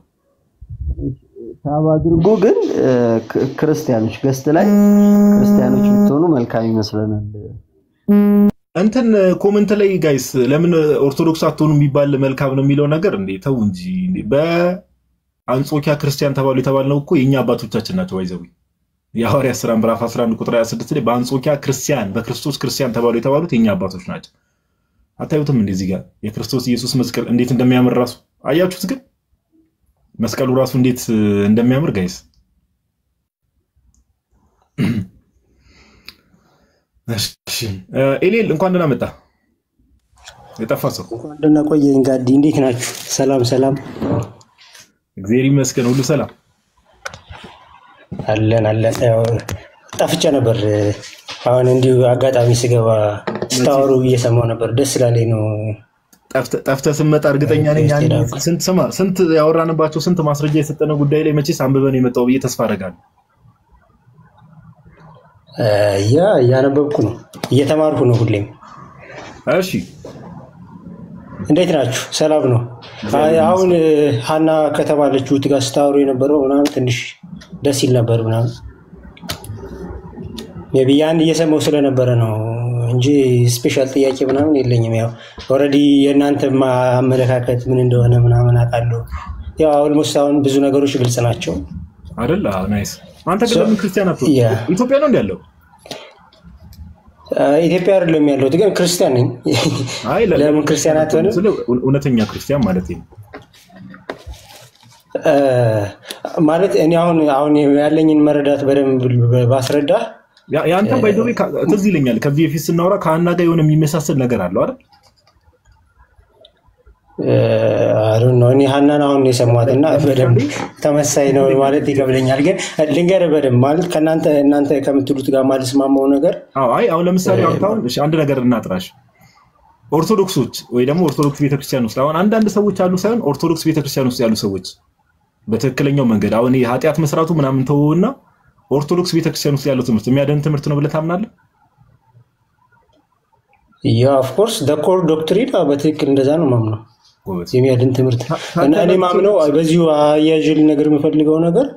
ታብ አድርጉ ግን ክርስቲያኖች ገስት ላይ ክርስቲያኖች ብትሆኑ መልካም ይመስለናል እንትን ኮሜንት ላይ ጋይስ ለምን ኦርቶዶክስ አትሆኑ የሚባል መልካም ነው የሚለው ነገር እንዴ ተው እንጂ በአንጾኪያ ክርስቲያን ተባሉ የተባልነው እኮ የኛ አባቶቻችን ናቸው አይዘው የሐዋርያት ሥራ ምዕራፍ 11 ቁጥር 26 ላይ በአንጾኪያ ክርስቲያን በክርስቶስ ክርስቲያን ተባሉ የተባሉት የኛ አባቶች ናቸው አታዩትም እንደዚህ ጋር የክርስቶስ ኢየሱስ መስቀል እንዴት እንደሚያምር ራሱ አያችሁት ግን መስቀሉ ራሱ እንዴት እንደሚያምር ጋይስ እሺ ኤሊል እንኳን ደህና መጣ የጠፋሰው እንኳን ደህና ቆየኝ ጋዲ እንዴት ናችሁ ሰላም እግዚአብሔር ይመስገን ሁሉ ሰላም አለን ጠፍቼ ነበር አሁን እንዲሁ አጋጣሚ ስገባ ስታወሩ እየሰማው ነበር ደስ ስላለኝ ነው ጠፍተ ስመጣ እርግጠኛ ነኝ ስንት ያወራንባቸው ስንት ማስረጃ የሰጠነው ጉዳይ ላይ መቼስ አንብበን የመጣው ብዬ ተስፋ አደርጋለሁ ያነበብኩ ነው እየተማርኩ ነው ሁሌም እሺ እንዴት ናችሁ ሰላም ነው አሁን ሃና ከተባለችው ጋር ስታወሩ የነበረው ምናምን ትንሽ ደስ ይል ነበር ምናምን ያን እየሰማው ስለነበረ ነው እንጂ ስፔሻል ጥያቄ ምናምን የለኝም ያው ኦሬዲ የእናንተ አመለካከት ምን እንደሆነ ምናምን አውቃለሁ ያው ኦልሞስት አሁን ብዙ ነገሮች ግልጽ ናቸው አይደል ናይስ አንተ ግን ለምን ክርስቲያን አትሆንም ኢትዮጵያ ነው ያለው ኢትዮጵያ አይደለም ያለው ግን ክርስቲያን ነኝ አይ ለምን ክርስቲያን አትሆንም እውነተኛ ክርስቲያን ማለት ነው ማለት እኔ አሁን ያለኝን መረዳት በደንብ ባስረዳ ያንተ ባይዶሪ ትዝ ይለኛል ከዚህ በፊት ስናወራ ከአና ጋር የሆነ የሚመሳሰል ነገር አለው አይደል አሩን ነው እኔ ሃናን አሁን የሰማሁትና በደንብ ተመሳሳይ ነው ማለት ይከብደኛል ግን ልንገር በደንብ ማለት እናንተ ከምትሉት ጋር ማለት ስማማው ነገር አይ አሁን ለምሳሌ አሁን እሺ አንድ ነገር እናጥራሽ ኦርቶዶክሶች ወይ ደግሞ ኦርቶዶክስ ቤተክርስቲያን ውስጥ አሁን አንዳንድ ሰዎች አሉ ሳይሆን ኦርቶዶክስ ቤተክርስቲያን ውስጥ ያሉ ሰዎች በትክክለኛው መንገድ አሁን የኃጢአት መስራቱ ምናምን ተውና ኦርቶዶክስ ቤተክርስቲያን ውስጥ ያለው ትምህርት የሚያደን ትምህርት ነው ብለህ ታምናለህ ኦፍ ኮርስ ዘ ኮር ዶክትሪን በትክክል እንደዛ ነው ማምነው የሚያድን ትምህርት እና እኔ ማምነው በዚሁ አያጅል ነገር የምፈልገው ነገር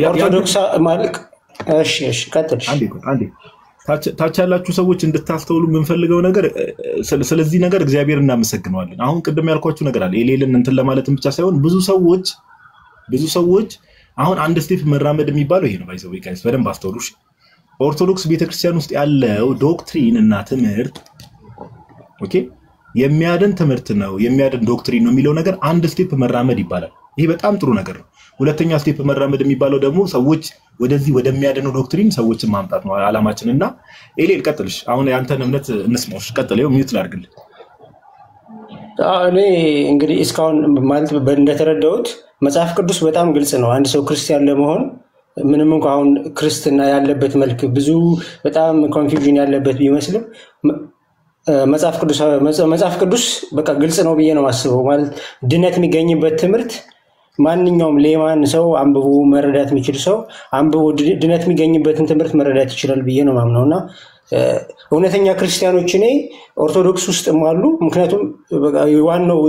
ኦርቶዶክስ ማለት እሺ ቀጥል አንዴ ታች ያላችሁ ሰዎች እንድታስተውሉ የምንፈልገው ነገር ስለዚህ ነገር እግዚአብሔር እናመሰግነዋለን አሁን ቅድም ያልኳችሁ ነገር አለ ኤሌልን እንትን ለማለትም ብቻ ሳይሆን ብዙ ሰዎች አሁን አንድ ስቴፕ መራመድ የሚባለው ይሄ ነው ባይዘው ጋይስ በደንብ አስተውሉሽ ኦርቶዶክስ ቤተክርስቲያን ውስጥ ያለው ዶክትሪን እና ትምህርት ኦኬ የሚያድን ትምህርት ነው የሚያድን ዶክትሪን ነው የሚለው ነገር አንድ ስቴፕ መራመድ ይባላል ይሄ በጣም ጥሩ ነገር ነው ሁለተኛ ስቴፕ መራመድ የሚባለው ደግሞ ሰዎች ወደዚህ ወደሚያድነው ዶክትሪን ሰዎችን ማምጣት ነው አላማችንና ኤሌል ቀጥልሽ አሁን ያንተን እምነት እንስማውሽ ቀጥለው ሚውት ላድርግልህ እኔ እንግዲህ እስካሁን ማለት እንደተረዳሁት መጽሐፍ ቅዱስ በጣም ግልጽ ነው አንድ ሰው ክርስቲያን ለመሆን ምንም እንኳን አሁን ክርስትና ያለበት መልክ ብዙ በጣም ኮንፊውዥን ያለበት ቢመስልም መጽሐፍ ቅዱስ በቃ ግልጽ ነው ብዬ ነው ማስበው ማለት ድነት የሚገኝበት ትምህርት ማንኛውም ሌማን ሰው አንብቦ መረዳት የሚችል ሰው አንብቦ ድነት የሚገኝበትን ትምህርት መረዳት ይችላል ብዬ ነው ማምነውና እውነተኛ ክርስቲያኖች እኔ ኦርቶዶክስ ውስጥም አሉ። ምክንያቱም ዋናው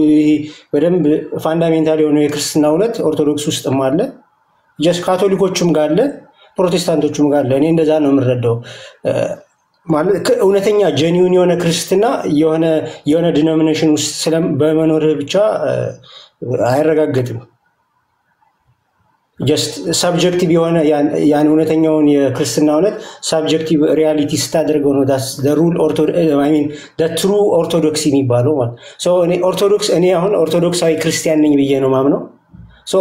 በደንብ ፋንዳሜንታል የሆነው የክርስትና እውነት ኦርቶዶክስ ውስጥም አለ፣ ጀስት ካቶሊኮችም ጋር አለ፣ ፕሮቴስታንቶችም ጋር አለ። እኔ እንደዛ ነው የምረዳው። ማለት እውነተኛ ጀኒውን የሆነ ክርስትና የሆነ ዲኖሚኔሽን ውስጥ በመኖርህ ብቻ አይረጋገጥም። ጀስት ሰብጀክቲቭ የሆነ ያን እውነተኛውን የክርስትና እውነት ሰብጀክቲቭ ሪያሊቲ ስታደርገው ነው ትሩ ኦርቶዶክስ የሚባለው ማለት። እኔ አሁን ኦርቶዶክሳዊ ክርስቲያን ነኝ ብዬ ነው ማምነው።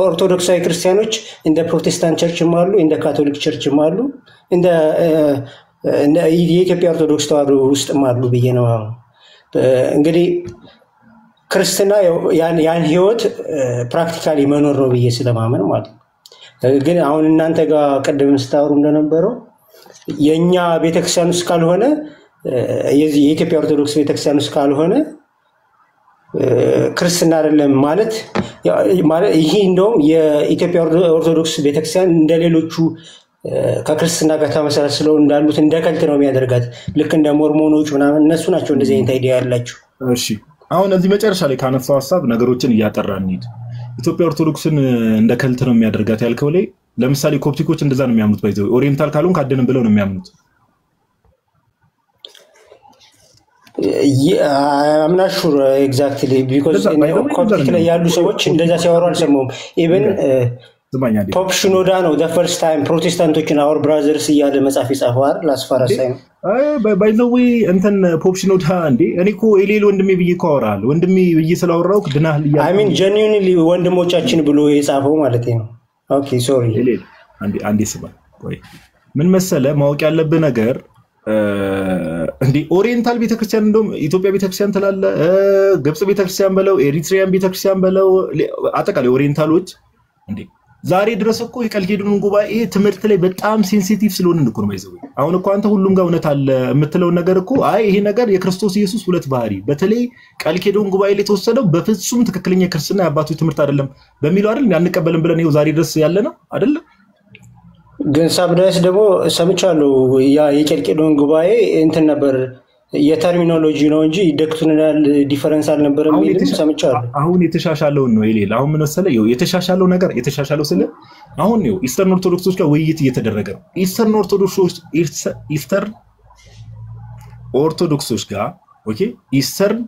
ኦርቶዶክሳዊ ክርስቲያኖች እንደ ፕሮቴስታንት ቸርችም አሉ፣ እንደ ካቶሊክ ቸርችም አሉ፣ እንደ የኢትዮጵያ ኦርቶዶክስ ተዋሕዶ ውስጥም አሉ ብዬ ነው ማምነው። እንግዲህ ክርስትና ያን ህይወት ፕራክቲካሊ መኖር ነው ብዬ ስለማመን ማለት ነው። ግን አሁን እናንተ ጋር ቀደም ስታወሩ እንደነበረው የኛ ቤተክርስቲያን ውስጥ ካልሆነ የኢትዮጵያ ኦርቶዶክስ ቤተክርስቲያን ውስጥ ካልሆነ ክርስትና አይደለም ማለት ይሄ እንደውም የኢትዮጵያ ኦርቶዶክስ ቤተክርስቲያን እንደሌሎቹ ከክርስትና ጋር ተመሳስለው እንዳሉት እንደ ከልት ነው የሚያደርጋት። ልክ እንደ ሞርሞኖች ምናምን እነሱ ናቸው እንደዚህ አይነት አይዲያ ያላቸው። እሺ አሁን እዚህ መጨረሻ ላይ ካነሳው ሐሳብ ነገሮችን እያጠራን እንሂድ። ኢትዮጵያ ኦርቶዶክስን እንደ ከልት ነው የሚያደርጋት ያልከው ላይ ለምሳሌ ኮፕቲኮች እንደዛ ነው የሚያምኑት። ባይዘው ኦሪየንታል ካልሆን ካደንም ብለው ነው የሚያምኑት። I'm not sure exactly because ኮፕቲክ ላይ ያሉ ሰዎች እንደዛ ሲያወሩ አልሰማሁም። ኢቭን ፖፕ ሽኖዳ ነው the first time ፕሮቴስታንቶችን our brothers እያለ መጽሐፍ የጻፈው አይደል? አስፈራሳይ ነው። ባይዘው እንትን ፖፕ ሽኖዳ እንዴ እኔ እኮ ኤሌል ወንድሜ ብዬ እኮ አወራለሁ። ወንድሜ ብዬ ስላወራው ድናህል ይያ I mean genuinely ወንድሞቻችን ብሎ የጻፈው ማለት ነው። ኦኬ ሶሪ ኤሌል አንዴ ስማ ቆይ ምን መሰለ ማወቅ ያለብህ ነገር እንዴ ኦሪየንታል ቤተክርስቲያን እንደውም ኢትዮጵያ ቤተክርስቲያን ተላለ ግብጽ ቤተክርስቲያን በለው ኤሪትሪያን ቤተክርስቲያን በለው አጠቃላይ ኦሪየንታሎች እንዴ ዛሬ ድረስ እኮ የቀልጌዱን ጉባኤ ትምህርት ላይ በጣም ሴንሲቲቭ ስለሆነ እኮ ነው ባይዘው። አሁን እኮ አንተ ሁሉም ጋር እውነት አለ የምትለው ነገር እኮ ይሄ ነገር የክርስቶስ ኢየሱስ ሁለት ባህሪ በተለይ ቀልጌዱን ጉባኤ ላይ ተወሰደው በፍጹም ትክክለኛ ክርስትና የአባቶች ትምህርት አይደለም በሚለው አይደል አንቀበልም ብለን ይኸው ዛሬ ድረስ ያለ ነው አይደል? ግን ሳብዳስ ደግሞ ሰምቻለሁ የቀልቄዶን ጉባኤ እንትን ነበር የተርሚኖሎጂ ነው እንጂ ዶክትሪናል ዲፈረንስ አልነበረም የሚልም ሰምቻለሁ። አሁን የተሻሻለው ነው ይሌል አሁን ምን መሰለ የተሻሻለው ነገር የተሻሻለው ስለ አሁን ነው ኢስተርን ኦርቶዶክሶች ጋር ውይይት እየተደረገ ነው። ኢስተርን ኦርቶዶክሶች ጋር ኦኬ ኢስተርን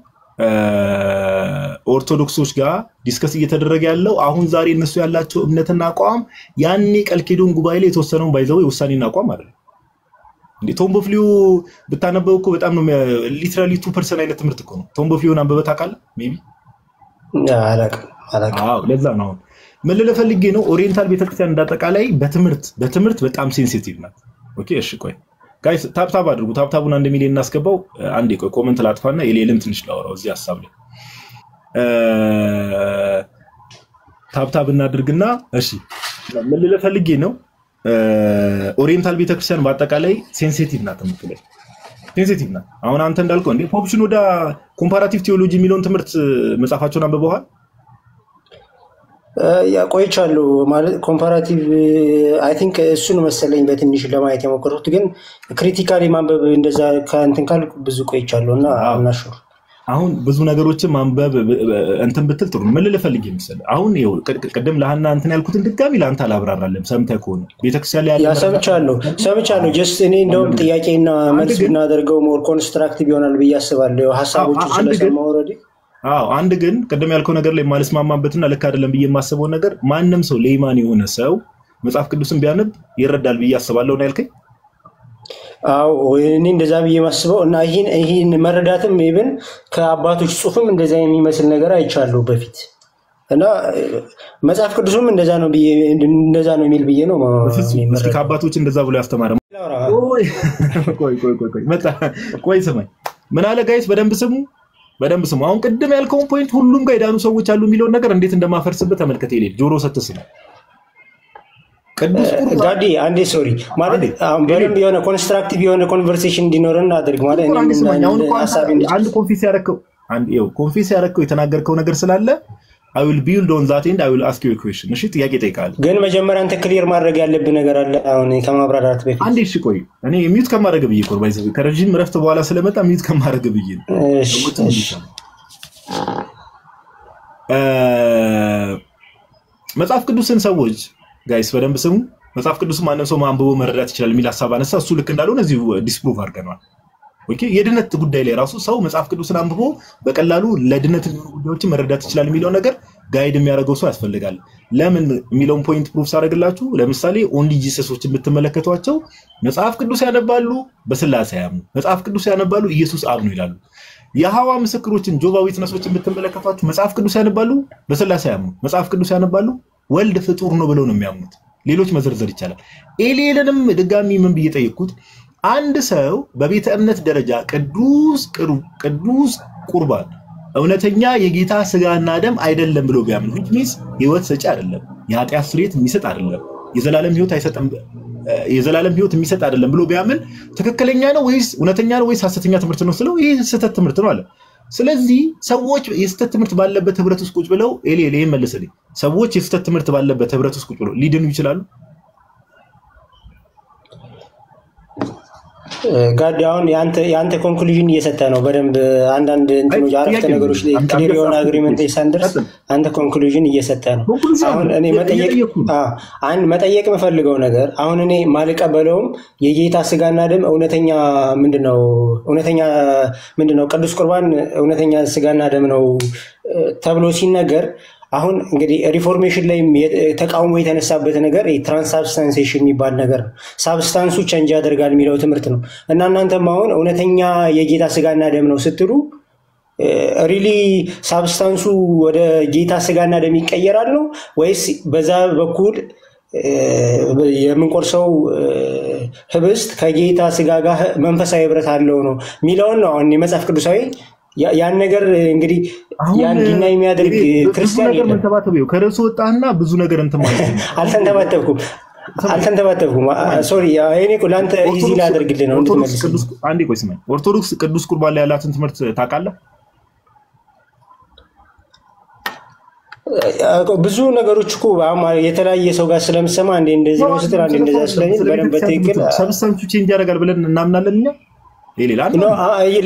ኦርቶዶክሶች ጋር ዲስከስ እየተደረገ ያለው አሁን ዛሬ እነሱ ያላቸው እምነትና አቋም ያኔ ቀልቄዶን ጉባኤ ላይ የተወሰነው ባይዘው የውሳኔና አቋም አይደለም። እንዴ ቶምቦፍሊው ብታነበው እኮ በጣም ነው ሊትራሊ 2% አይነት ትምህርት እኮ ነው። ቶምቦፍሊውን አንበበ ታውቃለህ? ሜቢ አላውቅም። ለዛ ነው ምን ልፈልጌ ነው ኦሪየንታል ቤተክርስቲያን እንዳጠቃላይ በትምህርት በጣም ሴንሲቲቭ ናት። ኦኬ እሺ ቆይ ጋይስ ታፕታፕ አድርጉ። ታፕታፑን 1 ሚሊዮን እናስገባው። አንዴ ቆይ ኮሜንት ላጥፋና የሌለም ትንሽ ላወራው እዚህ ሐሳብ ላይ ታፕታፕ እናድርግና እሺ ምን ልፈልጌ ነው ኦሪየንታል ቤተክርስቲያን በአጠቃላይ ሴንሲቲቭ ናት የምትለው ሴንሲቲቭ ናት። አሁን አንተ እንዳልከው እንዴ ፖፕ ሽኖዳ ኮምፓራቲቭ ቲዮሎጂ የሚለውን ትምህርት መጽሐፋቸውን አንብበዋል? ያ ቆይቻለሁ ማለት ኮምፓራቲቭ አይ ቲንክ እሱን መሰለኝ በትንሽ ለማየት የሞከርኩት ግን ክሪቲካሊ ማንበብ እንደዛ ከእንትን ካልኩ ብዙ ቆይቻለሁና አምናሹ አሁን ብዙ ነገሮችን ማንበብ እንትን ብትል ጥሩ ምን ልፈልግ ይመስል አሁን ይኸው ቀደም ለሃና እንትን ያልኩትን ድጋሚ ለአንተ አላብራራለም። ሰምተህ ከሆነ ቤተክርስቲያን ላይ ያለ ሰምቻለሁ ጀስት እኔ እንደውም ጥያቄና መልስ ብናደርገው ሞር ኮንስትራክቲቭ ይሆናል ብዬ አስባለሁ ሐሳቦችን ስለሰማሁ ኦሬዲ። አንድ ግን ቀደም ያልከው ነገር ላይ ማልስማማበትና ልክ አይደለም ብዬ የማስበው ነገር ማንንም ሰው ለኢማን የሆነ ሰው መጽሐፍ ቅዱስን ቢያነብ ይረዳል ብዬ አስባለሁ ነው ያልከኝ? እኔ እንደዛ ብዬ ማስበው እና ይህን መረዳትም ኢቭን ከአባቶች ጽሑፍም እንደዛ የሚመስል ነገር አይቻለሁ በፊት እና መጽሐፍ ቅዱስም እንደዛ ነው የሚል ብዬ ነው እስኪ ከአባቶች እንደዛ ብሎ ያስተማረ ቆይ ስማኝ ምን አለ ጋይስ በደንብ ስሙ አሁን ቅድም ያልከውን ፖይንት ሁሉም ጋር የዳኑ ሰዎች አሉ የሚለውን ነገር እንዴት እንደማፈርስበት ተመልከተ ይሌል ጆሮ ሰጥተስም ቅዱስ ጋዲ አንዴ ሶሪ ማለት በደንብ የሆነ ኮንስትራክቲቭ የሆነ ኮንቨርሴሽን እንዲኖረን አድርግ ማለት አንድ ኮንፊስ ያረከው የተናገርከው ነገር ስላለ I will build on that and I will ask you a question. እሺ ጥያቄ ጠይቃለሁ። ግን መጀመሪያ አንተ ክሊር ማድረግ ያለብህ ነገር አለ። አሁን ከማብራራት በፊት አንዴ እሺ ቆይ እኔ ሚውት ከማድረግ ብዬ እኮ ባይዘ ከረጅም ረፍት በኋላ ስለመጣ ሚውት ከማድረግ ብዬ ነው። እሺ መጽሐፍ ቅዱስን ሰዎች ጋይስ በደንብ ስሙ። መጽሐፍ ቅዱስ ማንም ሰው ማንበቦ መረዳት ይችላል የሚል ሐሳብ አነሳ። እሱ ልክ እንዳልሆነ እዚህ ዲስፕሩቭ አድርገናል። ኦኬ የድነት ጉዳይ ላይ ራሱ ሰው መጽሐፍ ቅዱስን አንብቦ በቀላሉ ለድነት የሚሆኑ ጉዳዮችን መረዳት ይችላል የሚለው ነገር ጋይድ የሚያደርገው ሰው ያስፈልጋል። ለምን የሚለውን ፖይንት ፕሩፍ ሳደርግላችሁ ለምሳሌ ኦንሊ ጂሰሶችን ብትመለከቷቸው መጽሐፍ ቅዱስ ያነባሉ፣ በስላሴ ያምኑ። መጽሐፍ ቅዱስ ያነባሉ፣ ኢየሱስ አብ ነው ይላሉ። የሐዋ ምስክሮችን ጆባ ዊትነሶችን ብትመለከቷቸው መጽሐፍ ቅዱስ ያነባሉ፣ በስላሴ ያምኑ። መጽሐፍ ቅዱስ ያነባሉ፣ ወልድ ፍጡር ነው ብለው ነው የሚያምኑት። ሌሎች መዘርዘር ይቻላል። ኤሊየንንም ድጋሚ ምን ብዬ ጠየቅኩት? አንድ ሰው በቤተ እምነት ደረጃ ቅዱስ ቁርባን እውነተኛ የጌታ ስጋና ደም አይደለም ብሎ ቢያምን which means ህይወት ሰጪ አይደለም፣ የኃጢአት ስርየት የሚሰጥ አይደለም፣ የዘላለም ህይወት አይሰጥም፣ የዘላለም ህይወት የሚሰጥ አይደለም ብሎ ቢያምን ትክክለኛ ነው ወይስ እውነተኛ ነው ወይስ ሐሰተኛ ትምህርት ነው ስለው ይሄ ስህተት ትምህርት ነው አለ። ስለዚህ ሰዎች የስህተት ትምህርት ባለበት ህብረት ውስጥ ቁጭ ብለው ኤሊ መልስልኝ፣ ሰዎች የስህተት ትምህርት ባለበት ህብረት ውስጥ ቁጭ ብለው ሊድኑ ይችላሉ? ጋድ አሁን ያንተ ኮንክሉዥን እየሰጠ ነው። በደንብ አንዳንድ እንትኖች አረፍተ ነገሮች ላይ ክሊር የሆነ አግሪመንት ሳንደርስ አንተ ኮንክሉዥን እየሰጠ ነው። አሁን እኔ መጠየቅ የምፈልገው ነገር አሁን እኔ ማልቀበለውም የጌታ ስጋና ደም እውነተኛ ምንድነው ቅዱስ ቁርባን እውነተኛ ስጋና ደም ነው ተብሎ ሲነገር አሁን እንግዲህ ሪፎርሜሽን ላይ ተቃውሞ የተነሳበት ነገር ትራንስሳብስታንሴሽን የሚባል ነገር ነው። ሳብስታንሱ ቼንጅ ያደርጋል የሚለው ትምህርት ነው እና እናንተም አሁን እውነተኛ የጌታ ስጋና ደም ነው ስትሉ ሪሊ ሳብስታንሱ ወደ ጌታ ስጋና ደም ይቀየራል ነው ወይስ በዛ በኩል የምንቆርሰው ህብስት ከጌታ ስጋ ጋር መንፈሳዊ ህብረት አለው ነው የሚለውን ነው አሁን የመጽሐፍ ቅዱሳዊ ያን ነገር እንግዲህ ያን ዲና የሚያደርግ ክርስቲያን ነገር መንተባተበው ከረሱ ወጣና ብዙ ነገር እንት ማለት ነው። አልተንተባተብኩም ሶሪ እኔ እኮ ላንተ ኢዚ ላደርግልህ ነው እንድትመልስ። አንዴ ቆይ ስማኝ፣ ኦርቶዶክስ ቅዱስ ቁርባን ላይ ያላትን ትምህርት ታውቃለህ? ብዙ ነገሮች እኮ የተለያየ ሰው ጋር ስለምሰማ አንዴ እንደዚህ ነው ስትል አንዴ እንደዛ ስለሚል በደንብ በትክክል ሰብስታንሱ ቼንጅ ያደርጋል ብለን እናምናለን እኛ። ነው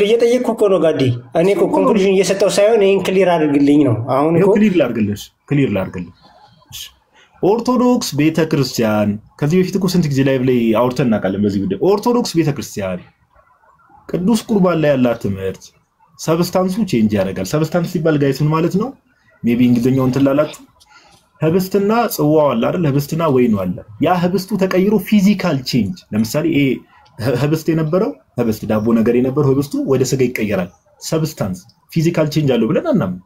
እየጠየቅኩ እኮ ነው ጋዲ። እኔ እኮ ኮንክሉዥን እየሰጠው ሳይሆን ይሄን ክሊር አድርግልኝ ነው። አሁን እኮ ክሊር ላድርግልሽ። ኦርቶዶክስ ቤተክርስቲያን ከዚህ በፊት እኮ ስንት ጊዜ ላይቭ ላይ አውርተን እናውቃለን በዚህ ጉዳይ። ኦርቶዶክስ ቤተክርስቲያን ቅዱስ ቁርባን ላይ ያላት ትምህርት ሰብስታንሱ ቼንጅ ያደርጋል። ሰብስታንስ ሲባል ጋይስ ምን ማለት ነው? ሜቢ እንግሊዘኛውን ትላላችሁ። ህብስትና ጽዋው አለ አይደል? ህብስትና ወይኑ አለ። ያ ህብስቱ ተቀይሮ ፊዚካል ቼንጅ ለምሳሌ ህብስት የነበረው ህብስት ዳቦ ነገር የነበረው ህብስቱ ወደ ስጋ ይቀየራል። ሰብስታንስ ፊዚካል ቼንጅ አለው ብለን አናምን።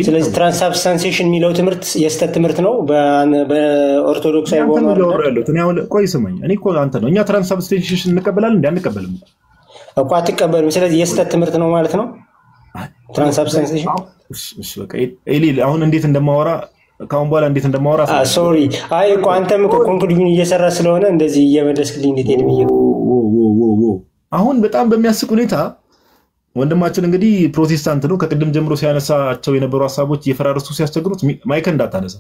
ስለዚህ ትራንስሳብስታንሴሽን የሚለው ትምህርት የስተት ትምህርት ነው በኦርቶዶክስ አይቦን ያለው እኔ አሁን ቆይ ስማኝ፣ እኔ እኮ አንተ ነው እኛ ትራንስሳብስታንሴሽን እንቀበላለን እንዴ? አንቀበልም እኮ አትቀበልም። ስለዚህ የስተት ትምህርት ነው ማለት ነው ትራንስሳብስታንሴሽን። እሺ በቃ ኤሊ አሁን እንዴት እንደማወራ ካሁን በኋላ እንዴት እንደማወራ ሶሪ አይ እኮ አንተም እኮ ኮንክሉዥን እየሰራ ስለሆነ እንደዚህ እየመለስክልኝ እንዴት ሄድም አሁን በጣም በሚያስቅ ሁኔታ ወንድማችን እንግዲህ ፕሮቴስታንት ነው። ከቅድም ጀምሮ ሲያነሳቸው የነበሩ ሐሳቦች እየፈራረሱ ሲያስቸግሩት ማይክ እንዳታነሳ።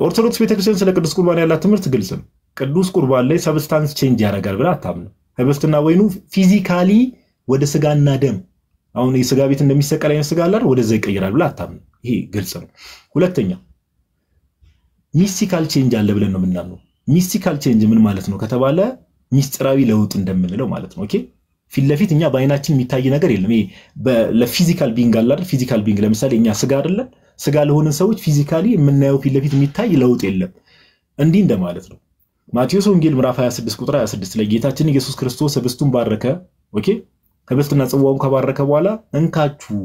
ኦርቶዶክስ ቤተክርስቲያን ስለ ቅዱስ ቁርባን ያላት ትምህርት ግልጽ ነው። ቅዱስ ቁርባን ላይ ሰብስታንስ ቼንጅ ያደርጋል ብላ አታምንም። ህብስትና ወይኑ ፊዚካሊ ወደ ስጋና ደም አሁን የስጋ ቤት እንደሚሰቀል አይነት ስጋ አለ ወደዛ ይቀየራል ብላ አታምንም። ይሄ ግልጽ ነው። ሁለተኛ ሚስቲካል ቼንጅ አለ ብለን ነው የምናምነው። ሚስቲካል ቼንጅ ምን ማለት ነው ከተባለ ሚስጥራዊ ለውጥ እንደምንለው ማለት ነው። ኦኬ ፊት ለፊት እኛ በአይናችን የሚታይ ነገር የለም። ይሄ ለፊዚካል ቢንግ አለ አይደል? ፊዚካል ቢንግ ለምሳሌ እኛ ስጋ አይደለን? ስጋ ለሆነን ሰዎች ፊዚካሊ የምናየው ፊት ለፊት የሚታይ ለውጥ የለም። እንዲህ እንደማለት ነው። ማቴዎስ ወንጌል ምዕራፍ 26 ቁጥር 26 ላይ ጌታችን ኢየሱስ ክርስቶስ ህብስቱን ባረከ። ኦኬ ህብስትና ጽዋውን ከባረከ በኋላ እንካችሁ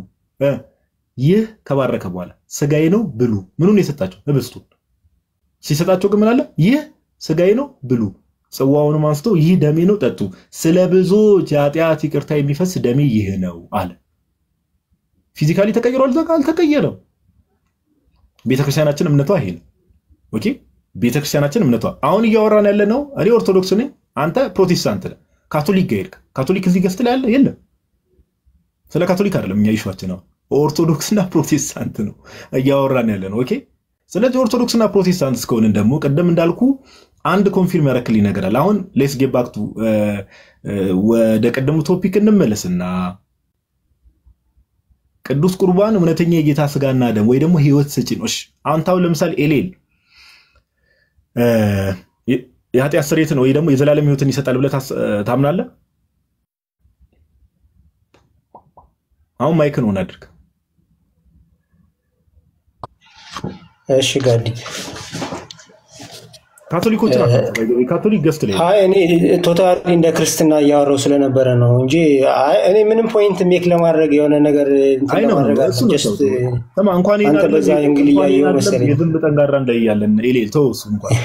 ይህ ከባረከ በኋላ ስጋዬ ነው ብሉ። ምኑን የሰጣቸው? ህብስቱን ሲሰጣቸው ግን ምን አለ? ይህ ስጋዬ ነው ብሉ። ጽዋውንም አንስቶ ይህ ደሜ ነው ጠጡ፣ ስለ ብዙዎች ኃጢአት ይቅርታ የሚፈስ ደሜ ይህ ነው አለ። ፊዚካሊ ተቀይሯል? አልተቀየረም። ቤተክርስቲያናችን እምነቷ ይሄ ነው። ኦኬ ቤተክርስቲያናችን እምነቷ አሁን እያወራን ያለ ነው። እኔ ኦርቶዶክስ ነኝ፣ አንተ ፕሮቴስታንት ነህ። ካቶሊክ ጋር ካቶሊክ እዚህ ገስት ላይ ያለ የለም። ስለ ካቶሊክ አይደለም እኛ ይሿችን ነው። ኦርቶዶክስና ፕሮቴስታንት ነው እያወራን ያለ ነው። ኦኬ ስለዚህ ኦርቶዶክስና ፕሮቴስታንት እስከሆነ ደግሞ ቀደም እንዳልኩ አንድ ኮንፊርም ያረክልኝ ነገር አለ። አሁን ሌትስ ጌት ባክ ቱ ወደ ቀደሙ ቶፒክ እንመለስና ቅዱስ ቁርባን እውነተኛ የጌታ ስጋና ደም ወይ ደግሞ ህይወት ሰጪ ነው። እሺ አሁን ታው ለምሳሌ ኤሌል የኃጢአት ስርየት ነው ወይ ደግሞ የዘላለም ህይወትን ይሰጣል ብለህ ታምናለህ? አሁን ማይክን ሆነ አድርግ። እሺ ጋዲ ካቶሊኮች ናቸው ካቶሊክ ገስት ላይ እኔ ቶታሊ እንደ ክርስትና እያወራሁ ስለነበረ ነው እንጂ እኔ ምንም ፖይንት ሜክ ለማድረግ የሆነ ነገር ለማድረግ ጀስት እንኳን አንተ በዛ እንግሊዝ ያየው መሰለኝ የዝም ጠንጋራ እንዳይያለን ኤሌል ተውስ እንኳን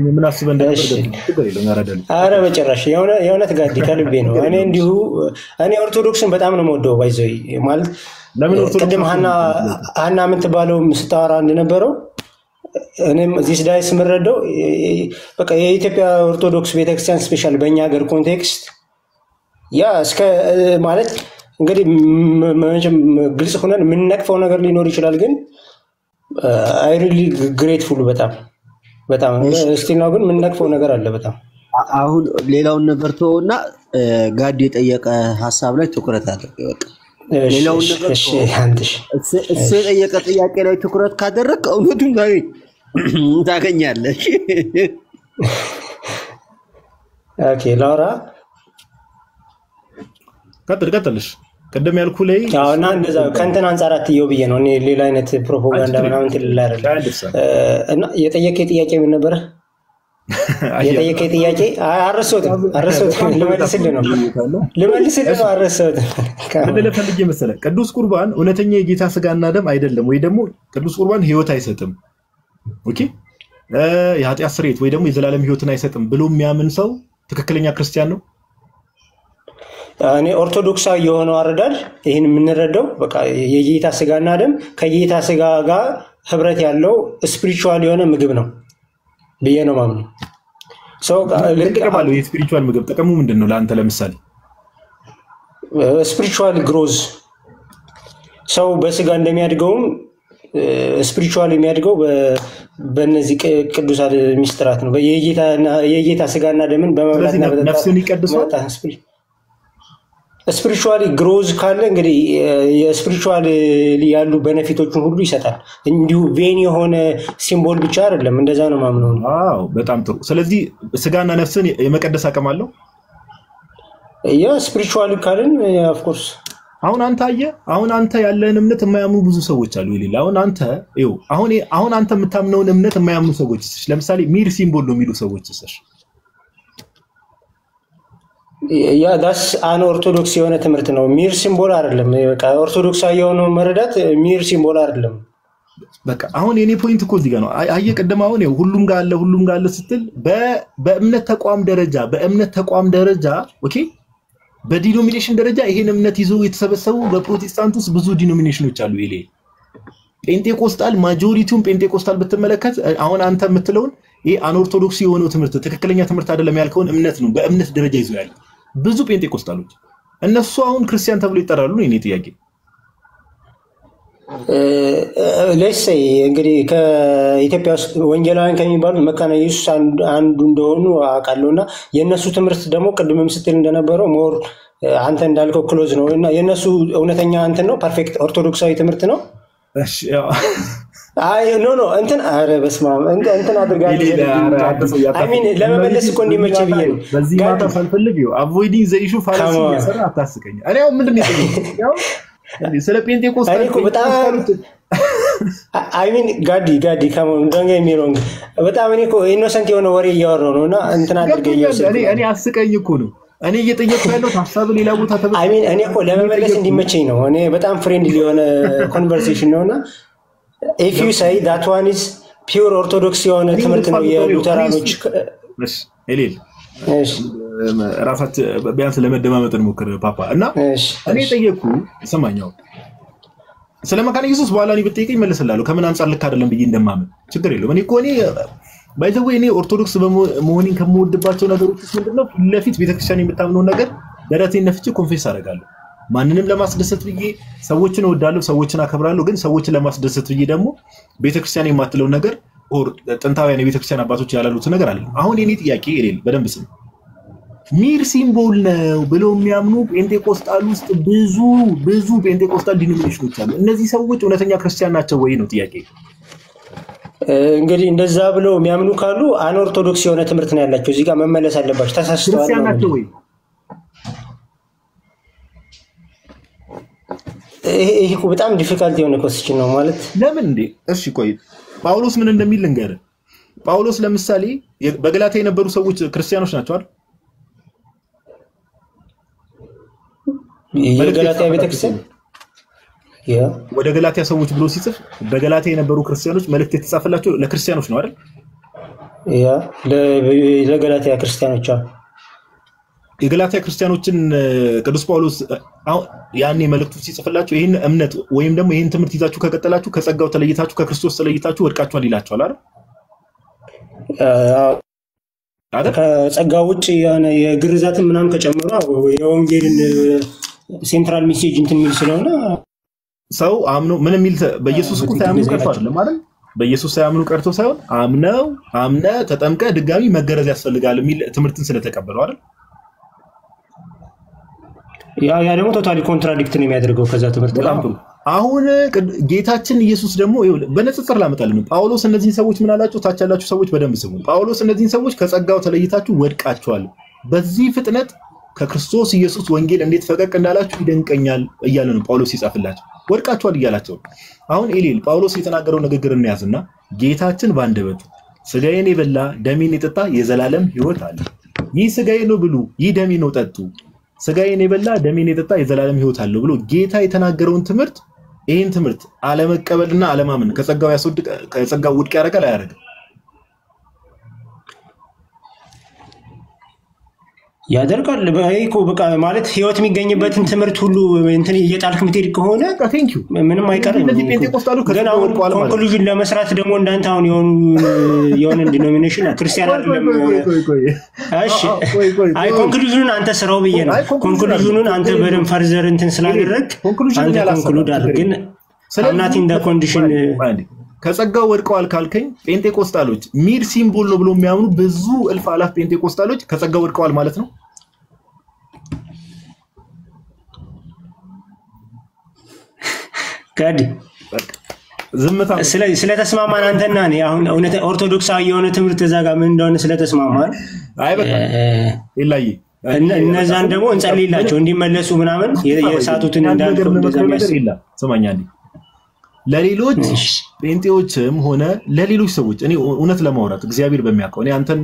ምን አስበህ እንደነበር ትገር ይለው ያራዳል። አረ በጭራሽ የሆነ ጋዲ ከልቤ ነው። እኔ እንዲሁ እኔ ኦርቶዶክስን በጣም ነው የምወደው ባይዘይ ማለት ለምን ኦርቶዶክስ ቅድም ሀና ምን ትባለው ስታወራ እንደነበረው እኔም እዚህ ዳይስ ምረደው በቃ የኢትዮጵያ ኦርቶዶክስ ቤተክርስቲያን ስፔሻል በእኛ ሀገር ኮንቴክስት ያ እስከ ማለት እንግዲህ ግልጽ ሆነን የምንነቅፈው ነገር ሊኖር ይችላል፣ ግን አይ ሪሊ ግሬትፉል በጣም እስቲ ነው ግን የምንነቅፈው ነገር አለ በጣም። አሁን ሌላውን ነገር ተውና ጋድ የጠየቀ ሐሳብ ላይ ትኩረት አድርግ። በቃ ሌላውን ነገር እሱ የጠየቀ ጥያቄ ላይ ትኩረት ካደረክ እውነቱን ታገኛለህ። ኦኬ ላውራ ቀጥልሽ ቀደም ያልኩ ላይ እና እንደዛ ከእንትን አንፃር አትየው ብዬ ነው እኔ ሌላ አይነት ፕሮፓጋንዳ ምናምን ትልል አይደለም። እና የጠየቀ ጥያቄ ምን ነበር? የጠየቀ ጥያቄ አረሰውት ልመልስልህ ነው አረሰውት ከበለ ፈልጌ መሰለህ ቅዱስ ቁርባን እውነተኛ የጌታ ስጋና ደም አይደለም ወይ ደግሞ ቅዱስ ቁርባን ህይወት አይሰጥም ኦኬ የኃጢአት ስርየት ወይ ደግሞ የዘላለም ህይወትን አይሰጥም ብሎ የሚያምን ሰው ትክክለኛ ክርስቲያን ነው? እኔ ኦርቶዶክሳዊ የሆነው አረዳድ ይሄን የምንረዳው በቃ የጌታ ስጋና ደም ከጌታ ስጋ ጋር ህብረት ያለው ስፒሪቹዋል የሆነ ምግብ ነው ብዬ ነው ማምነው። ሰው ለቀቀባለው የስፒሪቹዋል ምግብ ጥቅሙ ምንድነው ለአንተ? ለምሳሌ ስፒሪቹዋል ግሮዝ ሰው በስጋ እንደሚያድገው ስፒሪቹዋል የሚያድገው በእነዚህ ቅዱሳት ሚስጥራት ነው። የጌታ ስጋና ደምን በመብላትና በመጠጣት ነፍስን ይቀድሳል። ስፒሪቹዋሊ ግሮዝ ካለ እንግዲህ የስፒሪቹዋል ያሉ ቤኔፊቶችን ሁሉ ይሰጣል። እንዲሁ ቬን የሆነ ሲምቦል ብቻ አይደለም። እንደዛ ነው ማምነው። ዋው በጣም ጥሩ። ስለዚህ ስጋና ነፍስን የመቀደስ አቅም አለው። ያ ስፒሪቹዋሊ ካለን ኦፍ ኮርስ አሁን አንተ ያለህን እምነት የማያምኑ ብዙ ሰዎች አሉ ይላል። አሁን አንተ የምታምነውን እምነት የማያምኑ ሰዎች ለምሳሌ ሚር ሲምቦል ነው የሚሉ ሰዎች ያ ዳስ አን ኦርቶዶክስ የሆነ ትምህርት ነው። ሚር ሲምቦል አይደለም። በቃ ኦርቶዶክሳዊ የሆነው መረዳት ሚር ሲምቦል አይደለም። በቃ አሁን የኔ ፖይንት እኮ እዚህ ጋር ነው። ቀደም አሁን ሁሉም ጋር አለ ስትል በእምነት ተቋም ደረጃ ኦኬ በዲኖሚኔሽን ደረጃ ይሄን እምነት ይዞ የተሰበሰቡ በፕሮቴስታንት ውስጥ ብዙ ዲኖሚኔሽኖች አሉ። ጴንጤቆስታል ማጆሪቲውን ጴንጤቆስታል ብትመለከት አሁን አንተ የምትለውን ይሄ አንኦርቶዶክስ የሆነው ትምህርት ትክክለኛ ትምህርት አይደለም ያልከውን እምነት ነው በእምነት ደረጃ ይዞ ያለ ብዙ ጴንጤቆስታሎች። እነሱ አሁን ክርስቲያን ተብሎ ይጠራሉ ነው የኔ ጥያቄ። ሌትስ ሴይ እንግዲህ ከኢትዮጵያ ውስጥ ወንጌላውያን ከሚባሉት መካነ ኢየሱስ አንዱ እንደሆኑ አውቃለሁና የነሱ ትምህርት ደግሞ ቅድምም ስትል እንደነበረው ሞር አንተ እንዳልከው ክሎዝ ነው እና የነሱ እውነተኛ እንትን ነው ፐርፌክት ኦርቶዶክሳዊ ትምህርት ነው። እሺ ኖ እንትን አረ በስመ አብ እንትን አድርጋለሁ። አይ ሚን ለመመለስ እኮ እንዲመች ብዬ ነው። በዚህ ማታ ሳልፈልግ አቮይዲንግ ዘ ኢሹ ፋላሲ እየሰራ አታስቀኝ። እኔ አሁን ምንድን ነው ያው ስለ ጴንጤቆስታል እኮ በጣም አይ ሚን ጋዲ ካሞን ዶንት ጌት ሚ ሮንግ በጣም እኔ እኮ ኢኖሰንት የሆነ ወሬ እያወራሁ ነውና እንትን አድርገኛው። እኔ አስቀኝ እኮ ነው እኔ እየጠየቅኩ ያለው ሐሳብ ሌላ ቦታ ተበል አይ ሚን እኔ እኮ ለመመለስ እንዲመቸኝ ነው። እኔ በጣም ፍሬንድሊ የሆነ ኮንቨርሴሽን ነውና if you say that one is pure orthodox የሆነ ትምህርት ነው የሉተራኖች ኤሌል ራሳት ቢያንስ ለመደማመጥ እንሞክር ፓፓ እና እኔ ጠየቅኩ ሰማኛው ስለ መካነ ኢየሱስ በኋላ እኔ ብትጠይቀኝ መልስላለሁ ከምን አንፃር ልክ አይደለም ብዬ እንደማመን ችግር የለውም። እኔ ባይ ዘ ዌይ እኔ ኦርቶዶክስ በመሆኔን ከምወድባቸው ነገሮች ውስጥ ምንድነው ለፊት ቤተክርስቲያን የምታምነው ነገር ደረቴን ነፍቼ ኮንፌስ አደርጋለሁ። ማንንም ለማስደሰት ብዬ ሰዎችን እወዳለሁ፣ ሰዎችን አከብራለሁ። ግን ሰዎችን ለማስደሰት ብዬ ደግሞ ቤተክርስቲያን የማትለው ነገር ጥንታውያን የቤተክርስቲያን አባቶች ያላሉት ነገር አለ። አሁን የኔ ጥያቄ እኔ በደንብ ስም ሚር ሲምቦል ነው ብለው የሚያምኑ ጴንጤቆስጣል ውስጥ ብዙ ጴንጤቆስጣል ዲኖሚኔሽኖች አሉ። እነዚህ ሰዎች እውነተኛ ክርስቲያን ናቸው ወይ ነው ጥያቄ። እንግዲህ እንደዛ ብለው የሚያምኑ ካሉ አንኦርቶዶክስ የሆነ ትምህርት ነው ያላቸው። እዚህ ጋር መመለስ አለባቸው። ተሳስተዋል ክርስቲያን ናቸው ወይ? ይሄ እኮ በጣም ዲፊካልት የሆነ ኮስችን ነው ማለት ለምን እንዴ? እሺ ቆይ ጳውሎስ ምን እንደሚል ልንገርህ። ጳውሎስ ለምሳሌ በገላትያ የነበሩ ሰዎች ክርስቲያኖች ናቸው አይደል? የገላትያ ቤተክርስቲያን ወደ ገላትያ ሰዎች ብሎ ሲጽፍ በገላትያ የነበሩ ክርስቲያኖች መልእክት የተጻፈላቸው ለክርስቲያኖች ነው አይደል? ለገላትያ ክርስቲያኖች የገላትያ ክርስቲያኖችን ቅዱስ ጳውሎስ ያኔ መልእክቱ ሲጽፍላቸው ይህን እምነት ወይም ደግሞ ይህን ትምህርት ይዛችሁ ከቀጠላችሁ ከጸጋው ተለይታችሁ ከክርስቶስ ተለይታችሁ ወድቃችኋል ይላቸዋል አይደል? ከጸጋው ውጭ የግርዛትን ምናምን ከጨመሩ የወንጌልን ሴንትራል ሜሴጅ እንትን የሚል ስለሆነ ሰው አምኖ ምን የሚል በኢየሱስ እኮ ሳያምኑ ቀርቶ አይደለም አይደል? በኢየሱስ ሳያምኑ ቀርቶ ሳይሆን አምነ ተጠምቀ ድጋሚ መገረዝ ያስፈልጋል የሚል ትምህርትን ስለተቀበሉ አይደል? ያ ደግሞ ቶታሊ ኮንትራዲክት ነው የሚያደርገው ከዛ ትምህርት ጋር። አሁን ጌታችን ኢየሱስ ደግሞ በንጽጽር ላመጣልን ጳውሎስ እነዚህን ሰዎች ምን አላቸው? ታች ያላችሁ ሰዎች በደንብ ስሙ። ጳውሎስ እነዚህን ሰዎች ከጸጋው ተለይታችሁ ወድቃችኋል፣ በዚህ ፍጥነት ከክርስቶስ ኢየሱስ ወንጌል እንዴት ፈቀቅ እንዳላችሁ ይደንቀኛል እያለ ነው ጳውሎስ ይጻፍላቸው። ወድቃችኋል እያላቸው። አሁን ኤሊል ጳውሎስ የተናገረው ንግግር እንያዝና ጌታችን ባንደበቱ ስጋዬን የበላ ደሜን የጠጣ የዘላለም ሕይወት አለ፣ ይህ ስጋዬ ነው ብሉ፣ ይህ ደሜ ነው ጠጡ፣ ስጋዬን የበላ ደሜን የጠጣ የዘላለም ሕይወት አለው ብሎ ጌታ የተናገረውን ትምህርት ይህን ትምህርት አለመቀበልና አለማመን ከጸጋው ውድቅ ያደርጋል አያደርግም? ያደርጋል። እኮ በቃ ማለት ህይወት የሚገኝበትን ትምህርት ሁሉ እንትን እየጣልክ የምትሄድ ከሆነ ምንም አይቀርም። ግን አሁን ኮንክሉዥን ለመስራት ደግሞ እንዳንተ አሁን የሆነ ዲኖሚኔሽን ክርስቲያን አይደለም። እሺ አይ ኮንክሉዥኑን አንተ ስራው ብዬ ነው። ኮንክሉዥኑን አንተ በደንብ ፈርዘር እንትን ስላደረግ አንተ ኮንክሉድ አድርግ። ግን አምናት ኢን ዘ ኮንዲሽን ከጸጋው ወድቀዋል ካልከኝ ጴንጤቆስጣሎች ሚር ሲምቦል ነው ብሎ የሚያምኑ ብዙ እልፍ አላፍ ጴንጤቆስጣሎች ከጸጋው ወድቀዋል ማለት ነው። ጋዲ ዝምታ ስለተስማማን አንተና እኔ አሁን እውነት ኦርቶዶክሳዊ የሆነ ትምህርት እዛ ጋር ምን እንደሆነ ስለተስማማን አይ በቃ ይላይ እነዛን ደግሞ እንጸልይላቸው እንዲመለሱ ምናምን የሳቱትን እንዳልከው እንደዛ ይላ ሰማኛኒ ለሌሎች ጴንጤዎችም ሆነ ለሌሎች ሰዎች እኔ እውነት ለማውራት እግዚአብሔር በሚያውቀው እኔ አንተን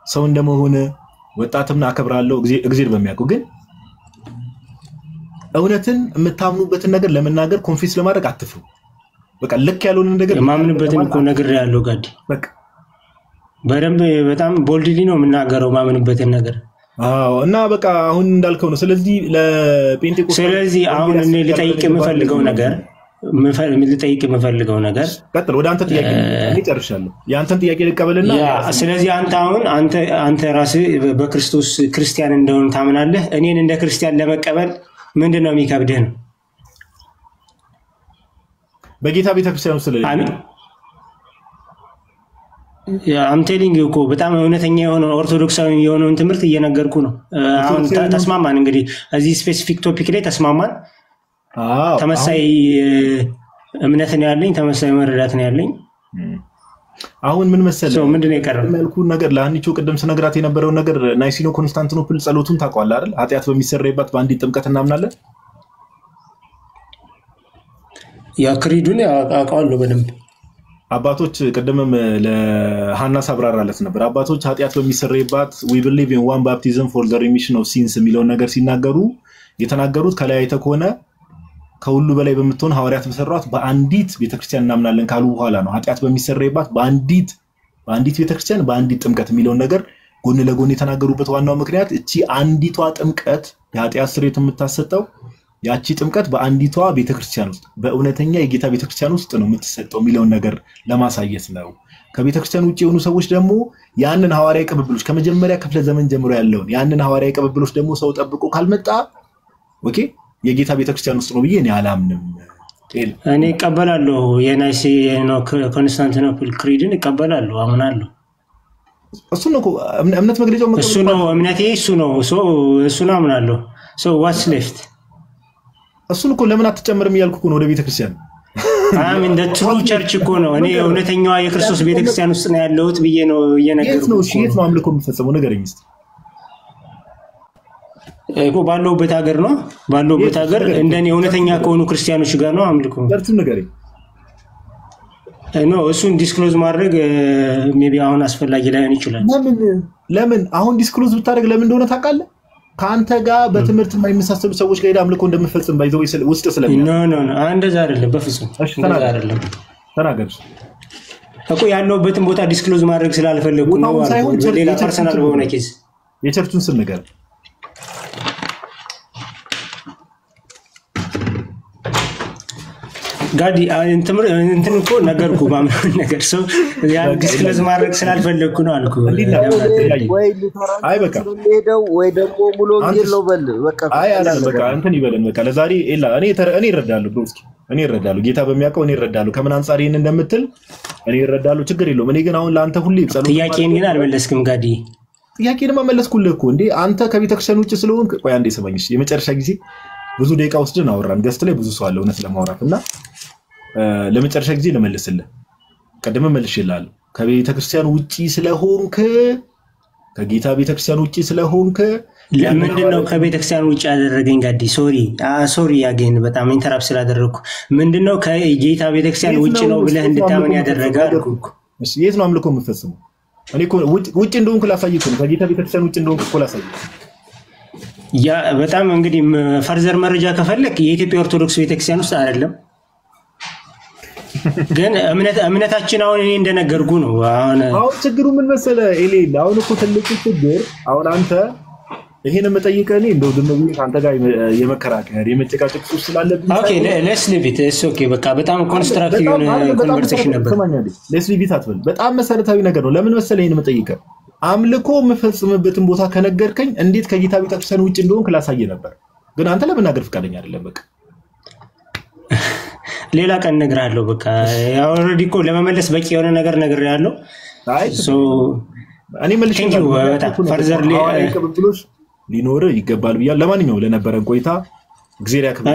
ሰው እንደመሆነ ወጣትም አከብራለሁ እግዚአብሔር በሚያውቀው ግን እውነትን የምታምኑበትን ነገር ለመናገር ኮንፊስ ለማድረግ አትፍሩ። በቃ ልክ ያለውን ነገር ማምንበትን እኮ ነገር ያለው ጋዲ በቃ በደንብ በጣም ቦልድሊ ነው የምናገረው ማምንበትን ነገር። እና በቃ አሁን እንዳልከው ነው። ስለዚህ ለጴንጤቆስጣሎች ስለዚህ አሁን እኔ ልጠይቅ የምፈልገው ነገር ቀጥል። ወደ አንተ ጥያቄ እኔ ጨርሻለሁ። ያንተን ጥያቄ ልቀበልና ስለዚህ አንተ ራስህ በክርስቶስ ክርስቲያን እንደሆነ ታምናለህ። እኔን እንደ ክርስቲያን ለመቀበል ምንድነው የሚከብድህ ነው? በጌታ ቤተክርስቲያን ውስጥ አሜን አም ቴሊንግ እኮ በጣም እውነተኛ የሆነ ኦርቶዶክሳዊ የሆነውን ትምህርት እየነገርኩ ነው። አሁን ተስማማን። እንግዲህ እዚህ ስፔሲፊክ ቶፒክ ላይ ተስማማን። ተመሳይ እምነት ነው ያለኝ፣ ተመሳይ መረዳት ነው ያለኝ። አሁን ምን መሰለህ ምንድነው የቀረው መልኩ ነገር ለአንቺ ቅድም ስነግራት የነበረው ነገር ናይሲኖ ኮንስታንቲኖፕል ጸሎቱን ታውቀዋለህ አይደል? ኃጢአት በሚሰረይባት በአንዲት ጥምቀት እናምናለን። ያ ክሪዱን አውቀዋለሁ በደንብ። አባቶች ቅድምም ለሃና ሳብራራለት ነበር። አባቶች ኃጢአት በሚሰረይባት we believe in one baptism for the remission of sins የሚለውን ነገር ሲናገሩ የተናገሩት ከላይ አይተህ ከሆነ ከሁሉ በላይ በመተውን ሐዋርያት በሰሯት በአንዲት ቤተክርስቲያን እናምናለን ካሉ በኋላ ነው ኃጢአት በሚሰረይባት በአንዲት ቤተክርስቲያን በአንዲት ጥምቀት የሚለውን ነገር ጎን ለጎን የተናገሩበት ዋናው ምክንያት እቺ አንዲቷ ጥምቀት የኃጢአት ስርየት የምታሰጠው ያቺ ጥምቀት በአንዲቷ ቤተክርስቲያን ውስጥ በእውነተኛ የጌታ ቤተክርስቲያን ውስጥ ነው የምትሰጠው የሚለውን ነገር ለማሳየት ነው። ከቤተክርስቲያን ውጪ የሆኑ ሰዎች ደግሞ ያንን ሐዋርያዊ ቅብብሎች ከመጀመሪያ ክፍለ ዘመን ጀምሮ ያለውን ያንን ሐዋርያዊ ቅብብሎች ደግሞ ሰው ጠብቆ ካልመጣ ኦኬ የጌታ ቤተክርስቲያን ውስጥ ነው ብዬ እኔ አላምንም። እኔ እቀበላለሁ የናይሲ ነው ኮንስታንቲኖፕል ክሪድን እቀበላለሁ አምናለሁ። እሱ ነው እምነት መግለጫው እሱ ነው እምነቴ እሱ ነው አምናለሁ። ሶ ዋትስ ሌፍት እሱን እኮ ለምን አትጨምርም እያልኩ ነው ወደ ቤተክርስቲያን አም እንደ ትሩ ቸርች እኮ ነው እኔ እውነተኛዋ የክርስቶስ ቤተክርስቲያን ውስጥ ነው ያለሁት ብዬ ነው እየነገርኩ ነው። የት ነው አምልኮ የሚፈጸመው ንገረኝ እስቲ። እኮ ባለውበት ሀገር ነው ባለውበት ሀገር እንደኔ እውነተኛ ከሆኑ ክርስቲያኖች ጋር ነው አምልኮ። ቸርቹን ንገረኝ። ነው እሱን ዲስክሎዝ ማድረግ ሜቢ አሁን አስፈላጊ ላይሆን ይችላል። ለምን አሁን ዲስክሎዝ ብታደርግ ለምን እንደሆነ ታውቃለህ? ካንተ ጋር በትምህርት የማይመሳሰሉ ሰዎች ጋር አምልኮ እንደምፈጽም ባይዘው ውስጥ ስለሚያ ኖ እንደዛ አይደለም በፍጹም እንደዛ አይደለም። ተናገር እኮ ያለውበትን ቦታ ዲስክሎዝ ማድረግ ስላልፈለኩ ነው አልኩ። ሌላ ፐርሰናል በሆነ ኬዝ የቸርቹን ስም ነገር ጋዲ እንትን እኮ ነገርኩ ማምነው ነገር ሰው ያ ዲስክሎዝ ማድረግ ስላልፈለኩ ነው አልኩ። ወይ አይ በቃ ሄደው ወይ ደግሞ ሙሉ ወንጌል ነው በል በቃ አይ አላለ በቃ እንትን ይበለን በቃ ለዛሬ ኤላ እኔ እረዳለሁ ብሮስኪ እኔ እረዳለሁ ጌታ በሚያውቀው እኔ እረዳለሁ ከምን አንፃር ይሄን እንደምትል እኔ እረዳለሁ ችግር የለውም። እኔ ግን አሁን ለአንተ ሁሌ ጸሎት ጥያቄን ግን አልመለስክም ጋዲ። ጥያቄን መመለስኩልህ እኮ እንዴ አንተ ከቤተክርስቲያን ውጭ ስለሆንክ ቆይ አንዴ ሰማኝ እሺ። የመጨረሻ ጊዜ ብዙ ደቂቃ ወስደን አወራን ገስት ላይ ብዙ ሰው አለ እውነት ለማውራትና ለመጨረሻ ጊዜ ለመለስልህ ቀደም መልሼልሃለሁ። ከቤተክርስቲያን ውጪ ስለሆንክ ከጌታ ቤተክርስቲያን ውጪ ስለሆንክ ምንድነው ከቤተክርስቲያን ውጪ ያደረገኝ ጋዲ? ሶሪ አገኝ በጣም ኢንተራፕት ስላደረኩ ምንድነው ከጌታ ቤተክርስቲያን ውጪ ነው ብለህ እንድታመን ያደረጋል? እሺ የት ነው አምልኮ የምትፈጽመው? እኔ እኮ ውጪ እንደሆንክ ላሳይህ እኮ ነው። ከጌታ ቤተክርስቲያን ውጪ እንደሆንክ እኮ ላሳይህ። ያ በጣም እንግዲህ ፈርዘር መረጃ ከፈለክ የኢትዮጵያ ኦርቶዶክስ ቤተክርስቲያን ውስጥ አይደለም ግን እምነታችን አሁን እኔ እንደነገርኩ ነው። አሁን ችግሩ ምን መሰለህ ኤሌል አሁን እኮ ትልቁ ችግር አሁን አንተ ይሄን መጠይቀህ እኔ እንደው ዝም ብዬ አንተ ጋር የመከራከር የመጨቃጨቅ ሱስ ስላለብኝ ኦኬ ሌትስ ሊቭ ኢት ኢትስ ኦኬ በቃ በጣም ኮንስትራክቲቭ የሆነ ኮንቨርሴሽን ነበር። ሌትስ ሊቭ ኢት አትበል በጣም መሰረታዊ ነገር ነው። ለምን መሰለህ ይሄን መጠይቀህ አምልኮ የምፈጽምበትን ቦታ ከነገርከኝ እንዴት ከጌታ ቤተክርስቲያን ውጭ እንደሆንክ ላሳየህ ነበር። ግን አንተ ለመናገር ፈቃደኛ አይደለም። በቃ ሌላ ቀን እነግርሃለሁ። በቃ ኦልሬዲ እኮ ለመመለስ በቂ የሆነ ነገር ነግሬሃለሁ። አይ ሶ እኔ መልሼ ፈርዘር ሊኖር ይገባል ብያለሁ። ለማንኛውም ለነበረን ቆይታ እግዚአብሔር ያክብር።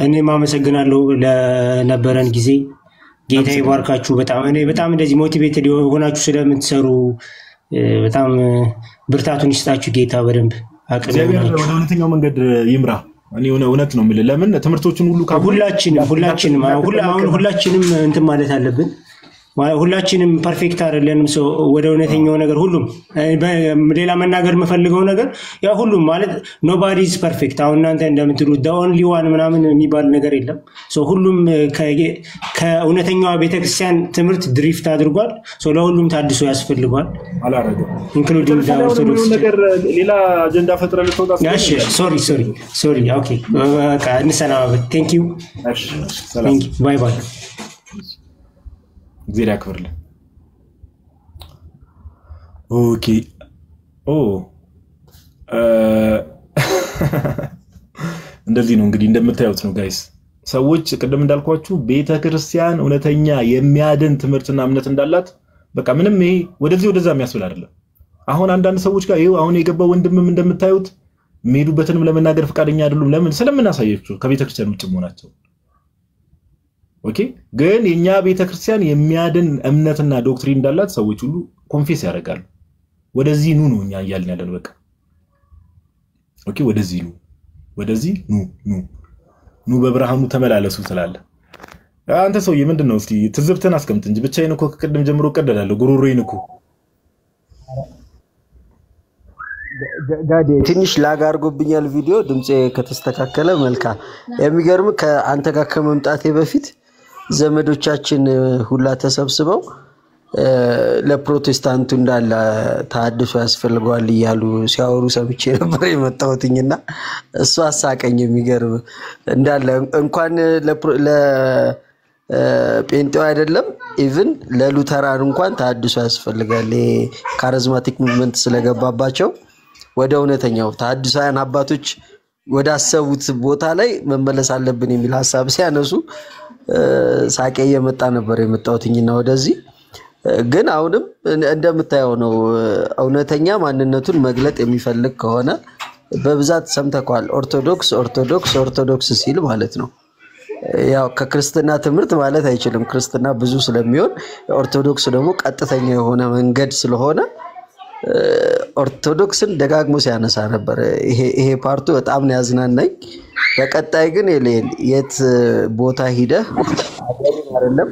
እኔ ማመሰግናለሁ ለነበረን ጊዜ ጌታ ይባርካችሁ። በጣም እንደዚህ ሞቲቬትድ ሆናችሁ ስለምትሰሩ በጣም ብርታቱን ይስጣችሁ ጌታ በደንብ አቅም ወደ እውነተኛው መንገድ ይምራ። እኔ እውነት ነው የምልህ ለምን ትምህርቶችን ሁሉ ሁላችንም እንትን ማለት አለብን። ሁላችንም ፐርፌክት አይደለንም። ሰው ወደ እውነተኛው ነገር ሁሉም ሌላ መናገር የምፈልገው ነገር ያ ሁሉም ማለት ኖባዲ ኢዝ ፐርፌክት። አሁን እናንተ እንደምትሉት the only one ምናምን የሚባል ነገር የለም። ሰው ሁሉም ከእውነተኛው ቤተክርስቲያን ትምህርት ድሪፍት አድርጓል። ሰው ለሁሉም ታድሶ ያስፈልጋል አላረገም ኢንክሉዲንግ the orthodox ነገር ሌላ አጀንዳ ፈጥረህ ልትወጣ እሺ ሶሪ ኦኬ በቃ እንሰናበት። ቴንክ ዩ እሺ ሰላም ባይ ባይ እግዚአብሔር ያክብርልህ። ኦኬ እንደዚህ ነው እንግዲህ እንደምታዩት ነው ጋይስ። ሰዎች ቅድም እንዳልኳችሁ ቤተክርስቲያን እውነተኛ የሚያድን ትምህርትና እምነት እንዳላት በቃ ምንም ይሄ ወደዚህ ወደዛ የሚያስብል አይደለም። አሁን አንዳንድ ሰዎች ጋር ይሄው አሁን የገባው ወንድምም እንደምታዩት የሚሄዱበትንም ለመናገር ፈቃደኛ አይደሉም። ለምን? ስለምናሳያችሁ ከቤተክርስቲያን ውጭ መሆናቸው። ኦኬ ግን የኛ ቤተክርስቲያን የሚያድን እምነትና ዶክትሪን እንዳላት ሰዎች ሁሉ ኮንፌስ ያደርጋሉ። ወደዚህ ኑ እኛ እያልን ያለን በቃ ኦኬ ወደዚህ ኑ በብርሃኑ ተመላለሱ ትላለህ። አንተ ሰውዬ ምንድነው? እስቲ ትዝብተን አስቀምጥ እንጂ ብቻዬን እኮ ከቅድም ጀምሮ ቀደዳለሁ ጉሮሮዬን እኮ ጋዴ ትንሽ ላግ አድርጎብኛል ቪዲዮ ድምጼ ከተስተካከለ መልካም። የሚገርም ከአንተ ጋር ከመምጣቴ በፊት ዘመዶቻችን ሁላ ተሰብስበው ለፕሮቴስታንቱ እንዳለ ተሐድሶ ያስፈልገዋል እያሉ ሲያወሩ ሰምቼ ነበር የመጣሁትኝና እሱ አሳቀኝ። የሚገርም እንዳለ እንኳን ለጴንጤው አይደለም ኢቭን ለሉተራን እንኳን ተሐድሶ ያስፈልጋል። ካሪዝማቲክ ሙቭመንት ስለገባባቸው ወደ እውነተኛው ተሐድሳውያን አባቶች ወደ አሰቡት ቦታ ላይ መመለስ አለብን የሚል ሐሳብ ሲያነሱ ሳቄ እየመጣ ነበር የመጣሁትኝና ወደዚህ ግን አሁንም እንደምታየው ነው እውነተኛ ማንነቱን መግለጥ የሚፈልግ ከሆነ በብዛት ሰምተኳል ኦርቶዶክስ ሲል ማለት ነው ያው ከክርስትና ትምህርት ማለት አይችልም ክርስትና ብዙ ስለሚሆን ኦርቶዶክስ ደግሞ ቀጥተኛ የሆነ መንገድ ስለሆነ ኦርቶዶክስን ደጋግሞ ሲያነሳ ነበር ይሄ ፓርቱ በጣም ነው ያዝናናኝ በቀጣይ ግን የት ቦታ ሄደ አይደለም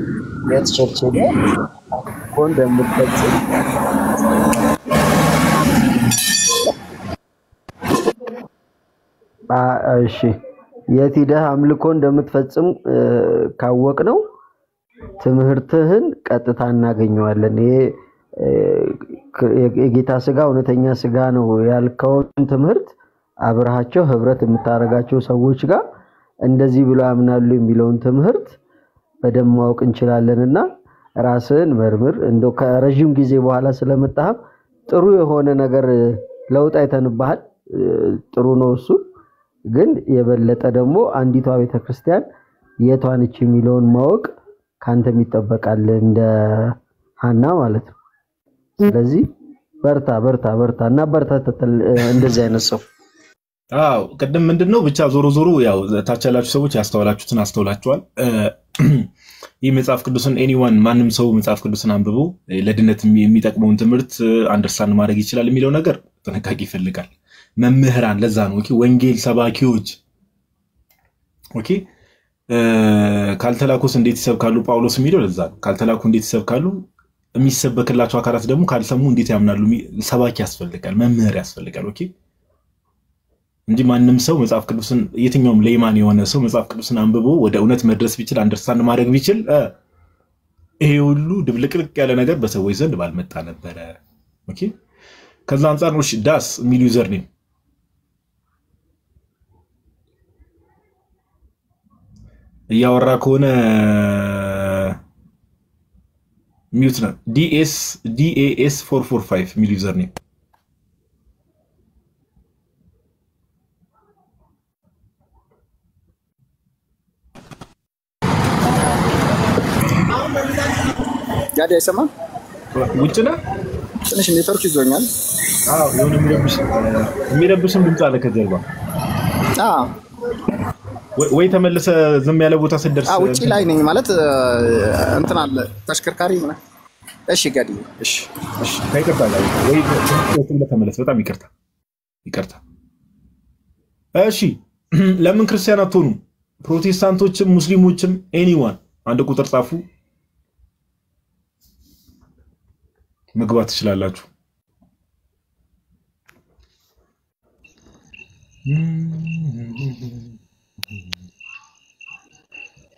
የት ቸርች ሄደ እንደምትፈጽም እሺ የት ሄደህ አምልኮ እንደምትፈጽም ካወቅ ነው ትምህርትህን ቀጥታ እናገኘዋለን ይሄ የጌታ ስጋ እውነተኛ ስጋ ነው ያልከውን ትምህርት አብራሃቸው ህብረት የምታረጋቸው ሰዎች ጋር እንደዚህ ብሎ ያምናሉ የሚለውን ትምህርት በደም ማወቅ እንችላለንና ራስን መርምር እንደው ከረጅም ጊዜ በኋላ ስለመጣህ ጥሩ የሆነ ነገር ለውጥ አይተንባል ጥሩ ነው እሱ ግን የበለጠ ደግሞ አንዲቷ ቤተክርስቲያን የቷንች የሚለውን ማወቅ ካንተ የሚጠበቃል እንደ ሐና ማለት ነው ስለዚህ በርታ እንደዚህ አይነት ሰው አው ቀደም ምንድነው ብቻ ዞሮ ያው ታቻላችሁ ሰዎች ያስተዋላችሁትን አስተውላችኋል ይህ መጽሐፍ ቅዱስን ኤኒዋን ማንም ሰው መጽሐፍ ቅዱስን አንብቦ ለድነት የሚጠቅመውን ትምህርት አንደርስታንድ ማድረግ ይችላል የሚለው ነገር ጥንቃቄ ይፈልጋል መምህራን ለዛ ነው ኦኬ ወንጌል ሰባኪዎች ኦኬ ካልተላኩስ እንዴት ይሰብካሉ ጳውሎስ የሚለው ለዛ ነው ካልተላኩ እንዴት ይሰብካሉ የሚሰበክላቸው አካላት ደግሞ ካልሰሙ እንዴት ያምናሉ ሰባኪ ያስፈልጋል መምህር ያስፈልጋል ኦኬ እንጂ ማንንም ሰው መጽሐፍ ቅዱስን የትኛውም ሌማን የሆነ ሰው መጽሐፍ ቅዱስን አንብቦ ወደ እውነት መድረስ ቢችል አንደርስታንድ ማድረግ ቢችል ይሄ ሁሉ ድብልቅልቅ ያለ ነገር በሰዎች ዘንድ ባልመጣ ነበር ኦኬ ከዛ አንፃር ነው ዳስ ሚል ዩዘር ኔም ያወራ ከሆነ ሚውት ነው DAS 445 ሚል ዩዘር ኔም ያደ አይሰማ ውጭ ነው ትንሽ ኔትወርክ ይዞኛል የሆነ የሚረብሽም ድምጽ አለ ከጀርባ ወይ ተመለሰ ዝም ያለ ቦታ ስደርስ ውጪ ላይ ነኝ ማለት እንትን አለ ተሽከርካሪ ማለት እሺ ጋዲ እሺ ይቅርታ ወይ ተመለስ በጣም ይቅርታ እሺ ለምን ክርስቲያን አትሆኑ ፕሮቴስታንቶችም ሙስሊሞችም ኤኒዋን አንድ ቁጥር ጻፉ መግባት ትችላላችሁ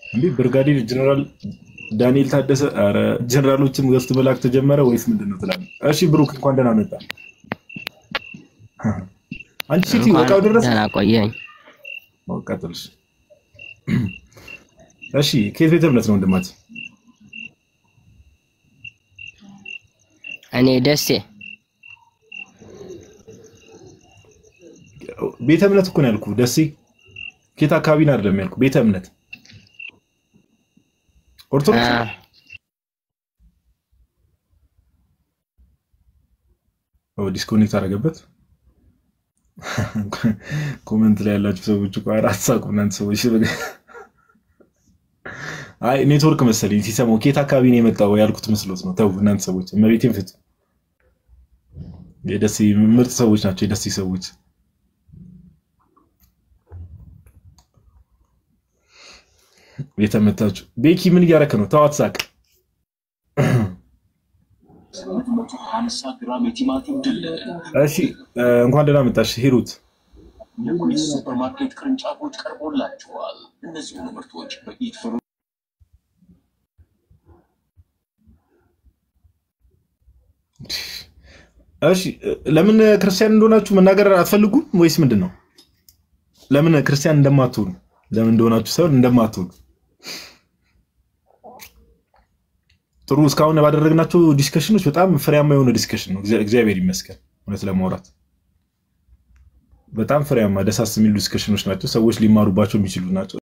እንዴ ብርጋዴር ጀነራል ዳንኤል ታደሰ አረ ጀነራሎችም ገስት መላክ ተጀመረ ወይስ ምንድነው ትላለህ እሺ ብሩክ እንኳን ደህና መጣ አንቺ ሲቲ ወጣው ድረስ ደህና ቆየኝ ወቀጥልሽ እሺ ከየት ቤተ እምነት ነው እንደማት እኔ ደሴ ቤተ እምነት እኮ ነው ያልኩህ ደሴ ከየት አካባቢ ነው አይደለም ያልኩህ ቤተ እምነት ኦርቶዶክስ ዲስኮኔክት አደረገበት ኮሜንት ላይ ያላችሁ ሰዎች እኮ አራሳቁ እናንተ ሰዎች አይ ኔትወርክ መሰለኝ ሲሰማው ከየት አካባቢ ነው የመጣው ያልኩት መስሎት ነው ተው እናንተ ሰዎች መቤቴን ፍቱ የደሴ ምርጥ ሰዎች ናቸው የደሴ ሰዎች የተመታችሁ ቤኪ ምን እያረከ ነው ታዋት ሳቅ እሺ እንኳን ደህና መጣሽ ሂሩት ሱፐርማርኬት ቅርንጫፎች ቀርቦላችኋል እነዚህ ምርቶች በኢትፍሩ እሺ ለምን ክርስቲያን እንደሆናችሁ መናገር አትፈልጉም ወይስ ምንድነው ለምን ክርስቲያን እንደማትሆኑ ለምን እንደሆናችሁ ሰው እንደማትሆኑ ጥሩ እስካሁን ባደረግናቸው ዲስከሽኖች በጣም ፍሬያማ የሆነ ዲስከሽን ነው እግዚአብሔር ይመስገን እውነት ለማውራት በጣም ፍሬያማ ደሳስ የሚሉ ዲስከሽኖች ናቸው። ሰዎች ሊማሩባቸው የሚችሉ ናቸው።